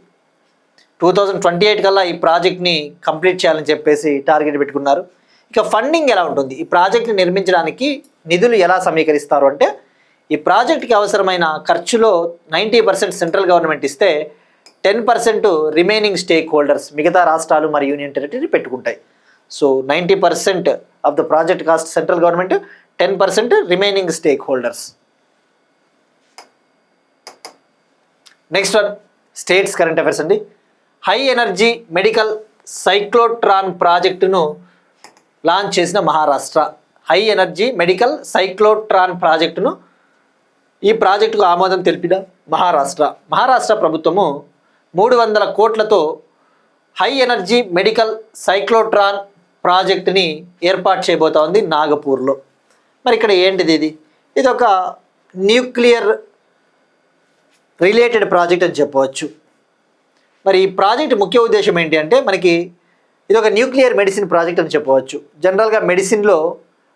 2028 కల్లా ఈ ప్రాజెక్ట్ని కంప్లీట్ చేయాలని చెప్పేసి టార్గెట్ పెట్టుకున్నారు. ఇక ఫండింగ్ ఎలా ఉంటుంది, ఈ ప్రాజెక్ట్ని నిర్మించడానికి నిధులు ఎలా సమీకరిస్తారు అంటే ఈ ప్రాజెక్ట్కి అవసరమైన ఖర్చులో 90% సెంట్రల్ గవర్నమెంట్ ఇస్తే 10% రిమైనింగ్ స్టేక్ హోల్డర్స్, మిగతా రాష్ట్రాలు మరియు యూనియన్ టెరిటరీ పెట్టుకుంటాయి. So 90% of the project cost central government, 10% remaining stakeholders. Next one states current affairs అండి. హై ఎనర్జీ మెడికల్ సైక్లోట్రాన్ ప్రాజెక్టును లాంచ్ చేసిన మహారాష్ట్ర. హై ఎనర్జీ మెడికల్ సైక్లోట్రాన్ ప్రాజెక్టును, ఈ ప్రాజెక్టుకు ఆమోదం తెలిపిన మహారాష్ట్ర ప్రభుత్వము 300 కోట్లతో హై ఎనర్జీ మెడికల్ సైక్లోట్రాన్ ప్రాజెక్టుని ఏర్పాటు చేయబోతా ఉంది నాగపూర్లో. మరి ఇక్కడ ఏంటిది ఇది ఒక న్యూక్లియర్ రిలేటెడ్ ప్రాజెక్ట్ అని చెప్పవచ్చు. మరి ఈ ప్రాజెక్ట్ ముఖ్య ఉద్దేశం ఏంటి అంటే మనకి ఇది ఒక న్యూక్లియర్ మెడిసిన్ ప్రాజెక్ట్ అని చెప్పవచ్చు. జనరల్గా మెడిసిన్లో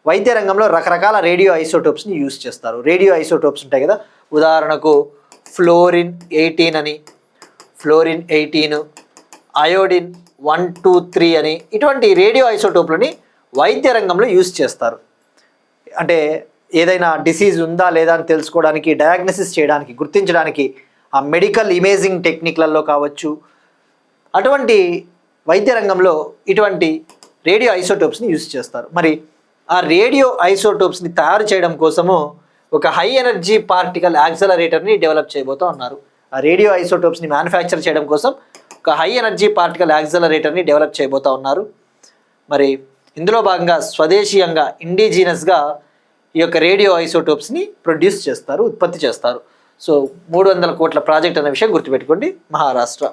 వైద్య రంగంలో రకరకాల రేడియో ఐసోటోప్స్ని యూజ్ చేస్తారు. రేడియో ఐసోటోప్స్ ఉంటాయి కదా, ఉదాహరణకు ఫ్లోరిన్ 18 అని, ఫ్లోరిన్ 18, అయోడిన్ 123 అని, ఇటువంటి రేడియో ఐసోటోప్లని వైద్య రంగంలో యూజ్ చేస్తారు. అంటే ఏదైనా డిసీజ్ ఉందా లేదా అని తెలుసుకోవడానికి, డయాగ్నోసిస్ చేయడానికి, గుర్తించడానికి ఆ మెడికల్ ఇమేజింగ్ టెక్నిక్లలో కావచ్చు, అటువంటి వైద్య రంగంలో ఇటువంటి రేడియో ఐసోటోప్స్ని యూజ్ చేస్తారు. మరి ఆ రేడియో ఐసోటోప్స్ని తయారు చేయడం కోసము ఒక హై ఎనర్జీ పార్టికల్ యాక్సలరేటర్ని డెవలప్ చేయబోతూ ఉన్నారు. ఆ రేడియో ఐసోటోప్స్ని మ్యానుఫ్యాక్చర్ చేయడం కోసం ఒక హై ఎనర్జీ పార్టికల్ యాక్సలరేటర్ని డెవలప్ చేయబోతూ ఉన్నారు. మరి ఇందులో భాగంగా స్వదేశీయంగా ఇండిజీనస్గా ఈ యొక్క రేడియో ఐసోటోప్స్ని ప్రొడ్యూస్ చేస్తారు, ఉత్పత్తి చేస్తారు. సో 300 కోట్ల ప్రాజెక్ట్ అనే విషయం గుర్తుపెట్టుకోండి. మహారాష్ట్ర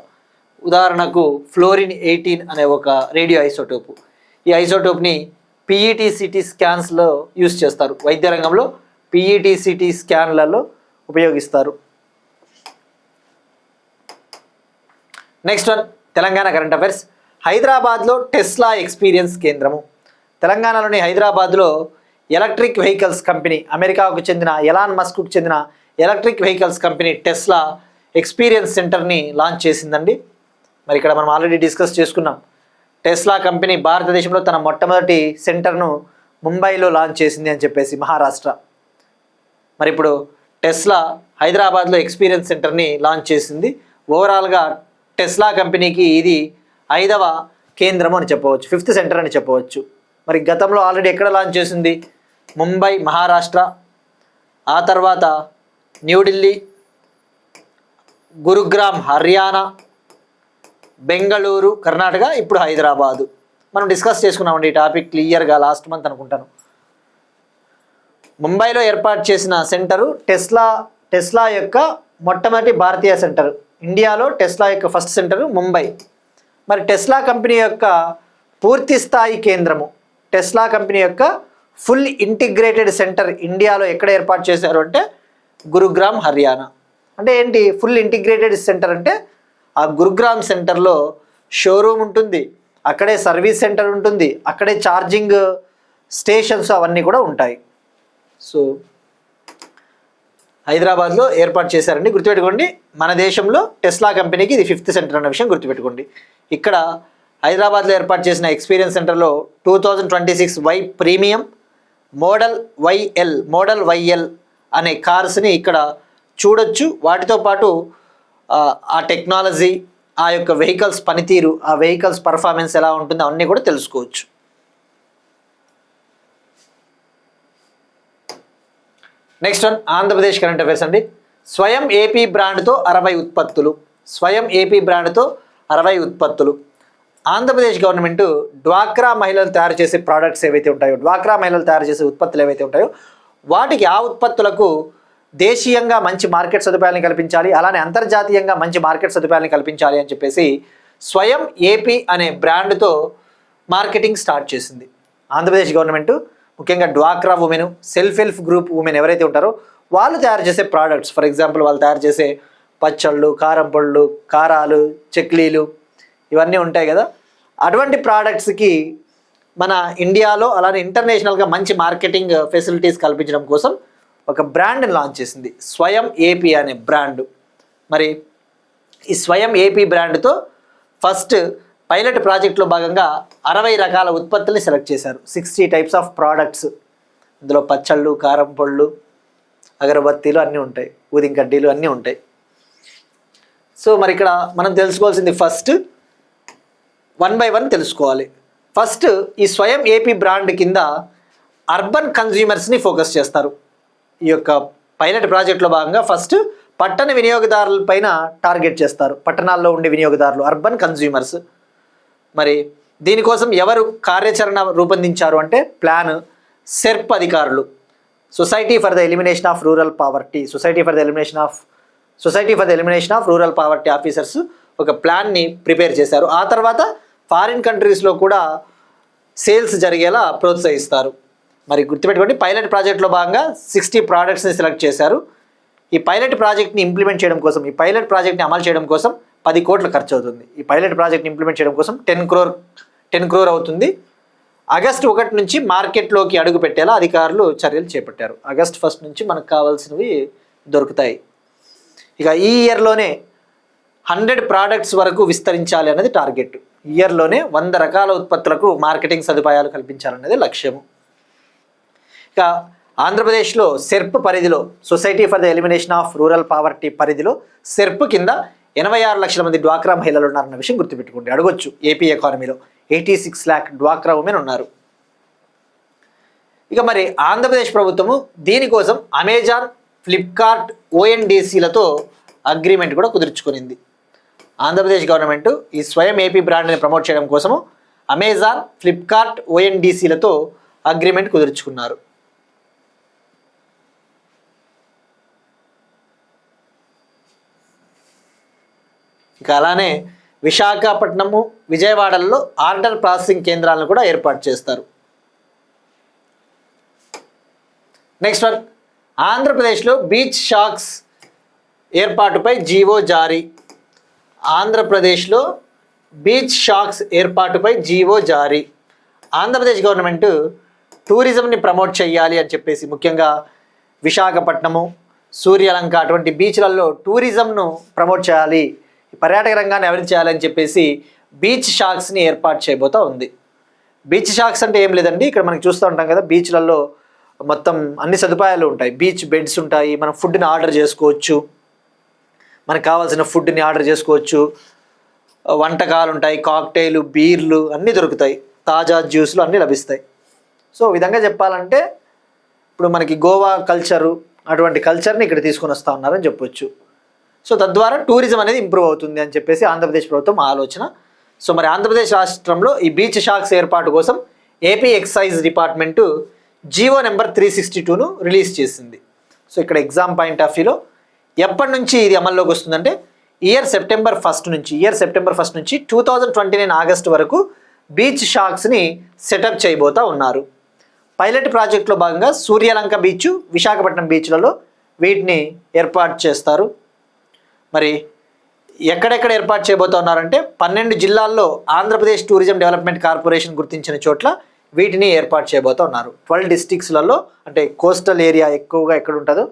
ఉదాహరణకు ఫ్లోరిన్ 18 అనే ఒక రేడియో ఐసోటోపు. ఈ ఐసోటోప్ని PET-CT స్కాన్స్లో యూజ్ చేస్తారు. వైద్య రంగంలో PET-CT స్కాన్లలో ఉపయోగిస్తారు. Next one Telangana current affairs. హైదరాబాద్లో టెస్లా ఎక్స్పీరియన్స్ కేంద్రము. తెలంగాణలోని హైదరాబాద్లో ఎలక్ట్రిక్ వెహికల్స్ కంపెనీ, అమెరికాకు చెందిన ఎలాన్ మస్క్కు చెందిన electric vehicles company Tesla experience సెంటర్ని లాంచ్ చేసిందండి. మరి ఇక్కడ మనం ఆల్రెడీ డిస్కస్ చేసుకున్నాం. టెస్లా కంపెనీ భారతదేశంలో తన మొట్టమొదటి సెంటర్ను ముంబైలో లాంచ్ చేసింది అని చెప్పేసి మహారాష్ట్ర. మరి ఇప్పుడు టెస్లా హైదరాబాద్లో ఎక్స్పీరియన్స్ సెంటర్ని లాంచ్ చేసింది. ఓవరాల్గా టెస్లా కంపెనీకి ఇది 5వ కేంద్రం అని చెప్పవచ్చు, 5th సెంటర్ అని చెప్పవచ్చు. మరి గతంలో ఆల్రెడీ ఎక్కడ లాంచ్ చేసింది? ముంబై మహారాష్ట్ర, ఆ తర్వాత న్యూఢిల్లీ, గురుగ్రామ్ హర్యానా, బెంగళూరు కర్ణాటక, ఇప్పుడు హైదరాబాదు. మనం డిస్కస్ చేసుకున్నామండి ఈ టాపిక్ క్లియర్గా లాస్ట్ మంత్ అనుకుంటాను. ముంబైలో ఏర్పాటు చేసిన సెంటరు టెస్లా యొక్క మొట్టమొదటి భారతీయ సెంటర్. ఇండియాలో టెస్లా యొక్క ఫస్ట్ సెంటరు ముంబై. మరి టెస్లా కంపెనీ యొక్క పూర్తి స్థాయి కేంద్రము, టెస్లా కంపెనీ యొక్క ఫుల్ ఇంటిగ్రేటెడ్ సెంటర్ ఇండియాలో ఎక్కడ ఏర్పాటు చేశారు అంటే గురుగ్రామ్ హర్యానా. అంటే ఏంటి ఫుల్ ఇంటిగ్రేటెడ్ సెంటర్ అంటే? ఆ గురుగ్రామ్ సెంటర్లో షోరూమ్ ఉంటుంది, అక్కడే సర్వీస్ సెంటర్ ఉంటుంది, అక్కడే ఛార్జింగ్ స్టేషన్స్ అవన్నీ కూడా ఉంటాయి. సో హైదరాబాద్లో ఏర్పాటు చేశారండి, గుర్తుపెట్టుకోండి. మన దేశంలో టెస్లా కంపెనీకి ఇది 5th సెంటర్ అన్న విషయం గుర్తుపెట్టుకోండి. ఇక్కడ హైదరాబాద్లో ఏర్పాటు చేసిన ఎక్స్పీరియన్స్ సెంటర్లో 2026 వై ప్రీమియం, మోడల్ వైఎల్ అనే కార్స్ని ఇక్కడ చూడొచ్చు. వాటితో పాటు ఆ టెక్నాలజీ, ఆ యొక్క వెహికల్స్ పనితీరు, ఆ వెహికల్స్ పర్ఫార్మెన్స్ ఎలా ఉంటుందో అవన్నీ కూడా తెలుసుకోవచ్చు. Next one Andhra Pradesh current affairs అండి. స్వయం ఏపీ బ్రాండ్తో 60 ఉత్పత్తులు. స్వయం ఏపీ బ్రాండ్తో 60 ఉత్పత్తులు. ఆంధ్రప్రదేశ్ గవర్నమెంట్ డ్వాక్రా మహిళలు తయారు చేసే ప్రోడక్ట్స్ ఏవైతే ఉంటాయో, డ్వాక్రా మహిళలు తయారు చేసే ఉత్పత్తులు ఏవైతే ఉంటాయో వాటికి, ఆ ఉత్పత్తులకు దేశీయంగా మంచి మార్కెట్ సదుపాయాలను కల్పించాలి, అలానే అంతర్జాతీయంగా మంచి మార్కెట్ సదుపాయాలను కల్పించాలి అని చెప్పేసి స్వయం ఏపీ అనే బ్రాండ్తో మార్కెటింగ్ స్టార్ట్ చేసింది ఆంధ్రప్రదేశ్ గవర్నమెంట్. ముఖ్యంగా డ్వాక్రా women, self help group women ఎవరైతే ఉంటారో వాళ్ళు తయారు చేసే ప్రోడక్ట్స్, ఫర్ ఎగ్జాంపుల్ వాళ్ళు తయారు చేసే పచ్చళ్ళు, కారం పళ్ళు, కారాలు, చెక్లీలు ఇవన్నీ ఉంటాయి కదా, అటువంటి ప్రోడక్ట్స్కి మన ఇండియాలో అలానే ఇంటర్నేషనల్గా మంచి మార్కెటింగ్ ఫెసిలిటీస్ కల్పించడం కోసం ఒక బ్రాండ్ని లాంచ్ చేసింది, స్వయం ఏపీ అనే బ్రాండ్. మరి ఈ స్వయం ఏపీ బ్రాండ్తో ఫస్ట్ పైలట్ ప్రాజెక్ట్లో భాగంగా 60 రకాల ఉత్పత్తుల్ని సెలెక్ట్ చేశారు. 60 టైప్స్ ఆఫ్ ప్రోడక్ట్స్. ఇందులో పచ్చళ్ళు, కారం పళ్ళు, అగరబత్తీలు అన్నీ ఉంటాయి, ఊదిం కడ్డీలు అన్నీ ఉంటాయి. సో మరి ఇక్కడ మనం తెలుసుకోవాల్సింది ఫస్ట్ 1 by 1 తెలుసుకోవాలి. ఫస్ట్ ఈ స్వయం ఏపీ బ్రాండ్ కింద అర్బన్ కన్జ్యూమర్స్ని ఫోకస్ చేస్తారు. ఈ యొక్క పైలట్ ప్రాజెక్ట్లో భాగంగా ఫస్ట్ పట్టణ వినియోగదారులపైన టార్గెట్ చేస్తారు. పట్టణాల్లో ఉండే వినియోగదారులు, అర్బన్ కన్జ్యూమర్స్. మరి దీనికోసం ఎవరు కార్యాచరణ రూపొందించారు అంటే ప్లాన్ సెర్ప్ అధికారులు, society for the elimination of rural poverty, society for the elimination of rural poverty officers ఒక ప్లాన్ని ప్రిపేర్ చేశారు. ఆ తర్వాత ఫారిన్ కంట్రీస్లో కూడా సేల్స్ జరిగేలా ప్రోత్సహిస్తారు. మరి గుర్తుపెట్టుకోండి, పైలట్ ప్రాజెక్ట్లో భాగంగా 60 ప్రోడక్ట్స్ని సెలెక్ట్ చేశారు. ఈ పైలట్ ప్రాజెక్ట్ని ఇంప్లిమెంట్ చేయడం కోసం, ఈ పైలట్ ప్రాజెక్ట్ని అమలు చేయడం కోసం 10 కోట్లు ఖర్చు అవుతుంది. ఈ పైలట్ ప్రాజెక్ట్ని ఇంప్లిమెంట్ చేయడం కోసం 10 crore అవుతుంది. ఆగస్టు 1 నుంచి మార్కెట్లోకి అడుగు పెట్టేలా అధికారులు చర్యలు చేపట్టారు. ఆగస్ట్ 1 నుంచి మనకు కావాల్సినవి దొరుకుతాయి. ఇక ఈ ఇయర్లోనే 100 ప్రోడక్ట్స్ వరకు విస్తరించాలి అనేది టార్గెట్. ఇయర్లోనే 100 రకాల ఉత్పత్తులకు మార్కెటింగ్ సదుపాయాలు కల్పించాలనేది లక్ష్యము. ఇక ఆంధ్రప్రదేశ్లో సెర్ప్ పరిధిలో, society for the elimination of rural poverty పరిధిలో సెర్ప్ కింద 86 లక్షల మంది డ్వాక్రా మహిళలు ఉన్నారన్న విషయం గుర్తుపెట్టుకోండి. అడగొచ్చు, ఏపీ ఎకానమీలో 86 lakh డ్వాక్రా ఉమెన్ ఉన్నారు. ఇక మరి ఆంధ్రప్రదేశ్ ప్రభుత్వము దీనికోసం అమెజాన్, ఫ్లిప్కార్ట్, ఓఎన్డీసీలతో అగ్రిమెంట్ కూడా కుదుర్చుకునింది. ఆంధ్రప్రదేశ్ గవర్నమెంట్ ఈ స్వయం ఏపీ బ్రాండ్ని ప్రమోట్ చేయడం కోసము అమెజాన్, ఫ్లిప్కార్ట్, ఓఎన్డీసీలతో అగ్రిమెంట్ కుదుర్చుకున్నారు. ఇక అలానే విశాఖపట్నము, విజయవాడల్లో ఆర్డర్ ప్రాసెసింగ్ కేంద్రాలను కూడా ఏర్పాటు చేస్తారు. నెక్స్ట్ వన్, ఆంధ్రప్రదేశ్లో బీచ్ షాక్స్ ఏర్పాటుపై జీవో జారీ. ఆంధ్రప్రదేశ్లో బీచ్ షాక్స్ ఏర్పాటుపై జీవో జారీ. ఆంధ్రప్రదేశ్ గవర్నమెంట్ టూరిజంని ప్రమోట్ చేయాలి అని చెప్పేసి, ముఖ్యంగా విశాఖపట్నము, సూర్యలంక అటువంటి బీచ్లలో టూరిజంను ప్రమోట్ చేయాలి, పర్యాటక రంగాన్ని అభివృద్ధి చేయాలని చెప్పేసి బీచ్ షాక్స్ని ఏర్పాటు చేయబోతూ ఉంది. బీచ్ షాక్స్ అంటే ఏం లేదండి, ఇక్కడ మనకి చూస్తూ ఉంటాం కదా, బీచ్లలో మొత్తం అన్ని సదుపాయాలు ఉంటాయి. బీచ్ బెడ్స్ ఉంటాయి, మనం ఫుడ్ని ఆర్డర్ చేసుకోవచ్చు, మనకు కావాల్సిన ఫుడ్ని ఆర్డర్ చేసుకోవచ్చు, వంటకాలు ఉంటాయి, కాక్టైలు, బీర్లు అన్నీ దొరుకుతాయి, తాజా జ్యూస్లు అన్నీ లభిస్తాయి. సో ఈ విధంగా చెప్పాలంటే ఇప్పుడు మనకి గోవా కల్చరు, అటువంటి కల్చర్ని ఇక్కడ తీసుకొని వస్తూ ఉన్నారని చెప్పొచ్చు. సో తద్వారా టూరిజం అనేది ఇంప్రూవ్ అవుతుంది అని చెప్పేసి ఆంధ్రప్రదేశ్ ప్రభుత్వం ఆలోచన. సో మరి ఆంధ్రప్రదేశ్ రాష్ట్రంలో ఈ బీచ్ షాక్స్ ఏర్పాటు కోసం AP excise department GO number 362ను రిలీజ్ చేసింది. సో ఇక్కడ ఎగ్జామ్ పాయింట్ ఆఫ్ వ్యూలో ఎప్పటి నుంచి ఇది అమల్లోకి వస్తుందంటే సెప్టెంబర్ 1 నుంచి 2029 ఆగస్టు వరకు బీచ్ షాక్స్ని సెటప్ చేయబోతూ ఉన్నారు. పైలట్ ప్రాజెక్టులో భాగంగా సూర్యలంక బీచ్, విశాఖపట్నం బీచ్లలో వీటిని ఏర్పాటు చేస్తారు. మరి ఎక్కడెక్కడ ఏర్పాటు చేయబోతూ ఉన్నారంటే 12 జిల్లాల్లో ఆంధ్రప్రదేశ్ టూరిజం డెవలప్మెంట్ కార్పొరేషన్ గుర్తించిన చోట్ల వీటిని ఏర్పాటు చేయబోతూ ఉన్నారు. 12 డిస్ట్రిక్ట్స్లలో, అంటే కోస్టల్ ఏరియా ఎక్కువగా ఎక్కడ ఉంటుందో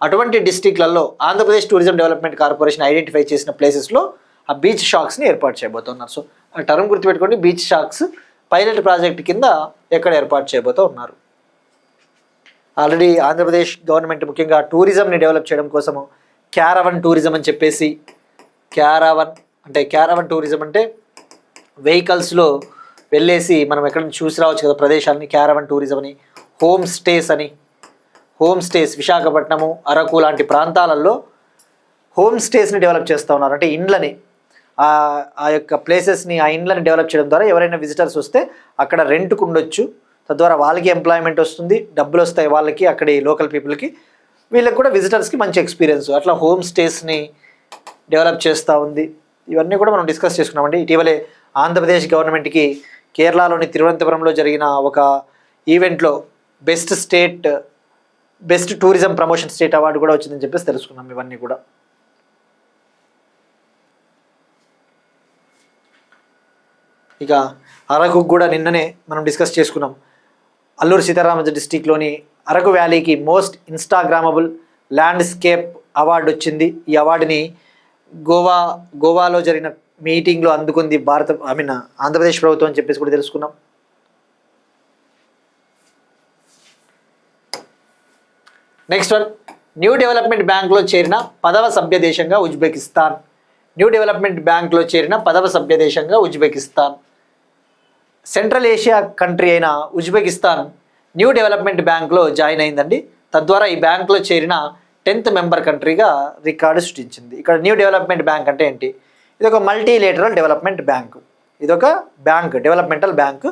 అటువంటి డిస్ట్రిక్ట్లలో Andhra Pradesh tourism development corporation identify చేసిన ప్లేసెస్లో ఆ బీచ్ షాక్స్ని ఏర్పాటు చేయబోతున్నారు. సో ఆ టర్మ్ గుర్తుపెట్టుకోండి, బీచ్ షాక్స్ పైలట్ ప్రాజెక్ట్ కింద ఎక్కడ ఏర్పాటు చేయబోతూ ఉన్నారు. ఆల్రెడీ ఆంధ్రప్రదేశ్ గవర్నమెంట్ ముఖ్యంగా టూరిజంని డెవలప్ చేయడం కోసము క్యారవన్ టూరిజం అని చెప్పేసి, క్యారవన్ టూరిజం అంటే వెహికల్స్లో వెళ్ళేసి మనం ఎక్కడ చూసి రావచ్చు కదా ప్రదేశాలని, క్యారవన్ టూరిజం అని. హోమ్ స్టేస్ విశాఖపట్నము, అరకు లాంటి ప్రాంతాలలో హోమ్ స్టేస్ని డెవలప్ చేస్తూ ఉన్నారు. అంటే ఇండ్లని, ఆ యొక్క ప్లేసెస్ని, ఆ ఇండ్లని డెవలప్ చేయడం ద్వారా ఎవరైనా విజిటర్స్ వస్తే అక్కడ రెంట్కు ఉండొచ్చు, తద్వారా వాళ్ళకి ఎంప్లాయ్మెంట్ వస్తుంది, డబ్బులు వస్తాయి వాళ్ళకి, అక్కడి లోకల్ పీపుల్కి, వీళ్ళకి కూడా విజిటర్స్కి మంచి ఎక్స్పీరియన్స్. అట్లా హోమ్ స్టేస్ని డెవలప్ చేస్తూ ఉంది. ఇవన్నీ కూడా మనం డిస్కస్ చేసుకున్నామండి. ఇటీవలే ఆంధ్రప్రదేశ్ గవర్నమెంట్కి కేరళలోని తిరువనంతపురంలో జరిగిన ఒక ఈవెంట్లో best tourism promotion state award కూడా వచ్చిందని చెప్పేసి తెలుసుకున్నాం. ఇవన్నీ కూడా ఇక అరకు కూడా నిన్ననే మనం డిస్కస్ చేసుకున్నాం. అల్లూరు సీతారామరాజు డిస్టిక్లోని అరకు వ్యాలీకి మోస్ట్ ఇన్స్టాగ్రామబుల్ ల్యాండ్స్కేప్ అవార్డు వచ్చింది. ఈ అవార్డుని గోవాలో జరిగిన మీటింగ్లో అందుకుంది ఆంధ్రప్రదేశ్ ప్రభుత్వం అని చెప్పేసి కూడా తెలుసుకున్నాం. నెక్స్ట్ వన్, న్యూ డెవలప్మెంట్ బ్యాంక్లో చేరిన 10వ సభ్య దేశంగా ఉజ్బెకిస్తాన్. సెంట్రల్ ఏషియా కంట్రీ అయిన ఉజ్బెకిస్తాన్ న్యూ డెవలప్మెంట్ బ్యాంక్లో జాయిన్ అయిందండి. తద్వారా ఈ బ్యాంక్లో చేరిన 10th మెంబర్ కంట్రీగా రికార్డు సృష్టించింది. ఇక్కడ న్యూ డెవలప్మెంట్ బ్యాంక్ అంటే ఏంటి? ఇది ఒక మల్టీలేటరల్ డెవలప్మెంట్ బ్యాంకు. ఇది ఒక బ్యాంక్, డెవలప్మెంటల్ బ్యాంక్.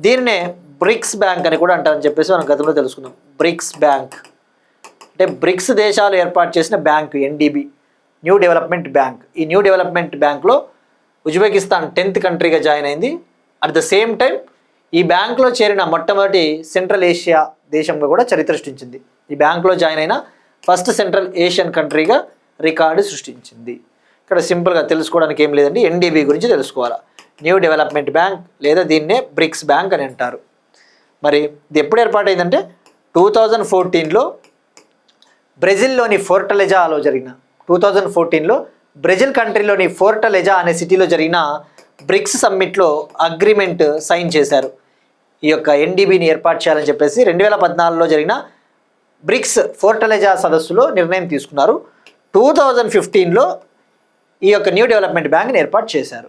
దీన్నే బ్రిక్స్ బ్యాంక్ అని కూడా అంటారని చెప్పేసి మనం గతంలో తెలుసుకుందాం. బ్రిక్స్ బ్యాంక్ అంటే బ్రిక్స్ దేశాలు ఏర్పాటు చేసిన bank, NDB, new development bank. ఈ న్యూ డెవలప్మెంట్ బ్యాంక్లో ఉజ్బెకిస్తాన్ 10th కంట్రీగా జాయిన్ అయింది. అట్ ద సేమ్ టైం ఈ బ్యాంక్లో చేరిన మొట్టమొదటి సెంట్రల్ ఏషియా దేశంగా కూడా చరిత్ర సృష్టించింది. ఈ బ్యాంక్లో జాయిన్ అయిన ఫస్ట్ సెంట్రల్ ఏషియన్ కంట్రీగా రికార్డు సృష్టించింది. ఇక్కడ సింపుల్గా తెలుసుకోవడానికి ఏం లేదండి, ఎన్డీబీ గురించి తెలుసుకోవాలా. న్యూ డెవలప్మెంట్ బ్యాంక్ లేదా దీన్నే బ్రిక్స్ బ్యాంక్ అని అంటారు. మరి ఇది ఎప్పుడు ఏర్పాటైందంటే 2014లో బ్రెజిల్లోని ఫోర్టలెజాలో జరిగిన 2014లో బ్రెజిల్ కంట్రీలోని ఫోర్టలెజా అనే సిటీలో జరిగిన బ్రిక్స్ సమ్మిట్లో అగ్రిమెంట్ సైన్ చేశారు. ఈ యొక్క ఎన్డీబీని ఏర్పాటు చేయాలని చెప్పేసి 2014లో జరిగిన బ్రిక్స్ ఫోర్టలెజా సదస్సులో నిర్ణయం తీసుకున్నారు. 2015లో ఈ యొక్క న్యూ డెవలప్మెంట్ బ్యాంక్ని ఏర్పాటు చేశారు.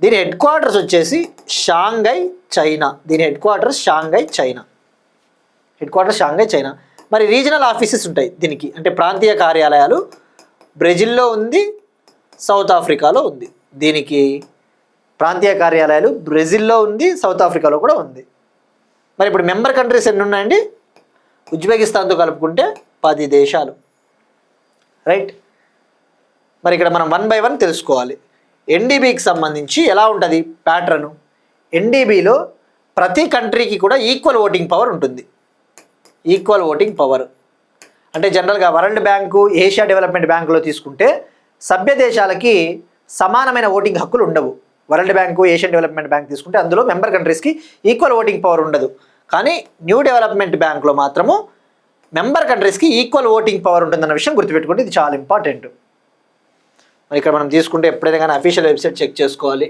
దీని హెడ్ క్వార్టర్స్ వచ్చేసి షాంఘై, చైనా. దీని హెడ్ క్వార్టర్స్ షాంఘై, చైనా. మరి రీజనల్ ఆఫీసెస్ ఉంటాయి దీనికి, అంటే ప్రాంతీయ కార్యాలయాలు బ్రెజిల్లో ఉంది, సౌత్ ఆఫ్రికాలో ఉంది. దీనికి ప్రాంతీయ కార్యాలయాలు బ్రెజిల్లో ఉంది, సౌత్ ఆఫ్రికాలో కూడా ఉంది. మరి ఇప్పుడు మెంబర్ కంట్రీస్ ఎన్ని ఉన్నాయండి? ఉజ్బెకిస్తాన్తో కలుపుకుంటే 10 దేశాలు, రైట్. మరి ఇక్కడ మనం 1 by 1 తెలుసుకోవాలి. ఎన్డీబీకి సంబంధించి ఎలా ఉంటుంది ప్యాటర్ను? ఎన్డీబీలో ప్రతి కంట్రీకి కూడా ఈక్వల్ ఓటింగ్ పవర్ ఉంటుంది. ఈక్వల్ ఓటింగ్ పవర్ అంటే జనరల్గా వరల్డ్ బ్యాంకు, ఏషియా డెవలప్మెంట్ బ్యాంకులో తీసుకుంటే సభ్య దేశాలకి సమానమైన ఓటింగ్ హక్కులు ఉండవు. World bank, Asian development bank తీసుకుంటే అందులో మెంబర్ కంట్రీస్కి ఈక్వల్ ఓటింగ్ పవర్ ఉండదు. కానీ న్యూ డెవలప్మెంట్ బ్యాంక్లో మాత్రము మెంబర్ కంట్రీస్కి ఈక్వల్ ఓటింగ్ పవర్ ఉంటుందన్న విషయం గుర్తుపెట్టుకుంటే ఇది చాలా ఇంపార్టెంట్. మరి ఇక్కడ మనం తీసుకుంటే ఎప్పుడైనా కానీ అఫీషియల్ వెబ్సైట్ చెక్ చేసుకోవాలి.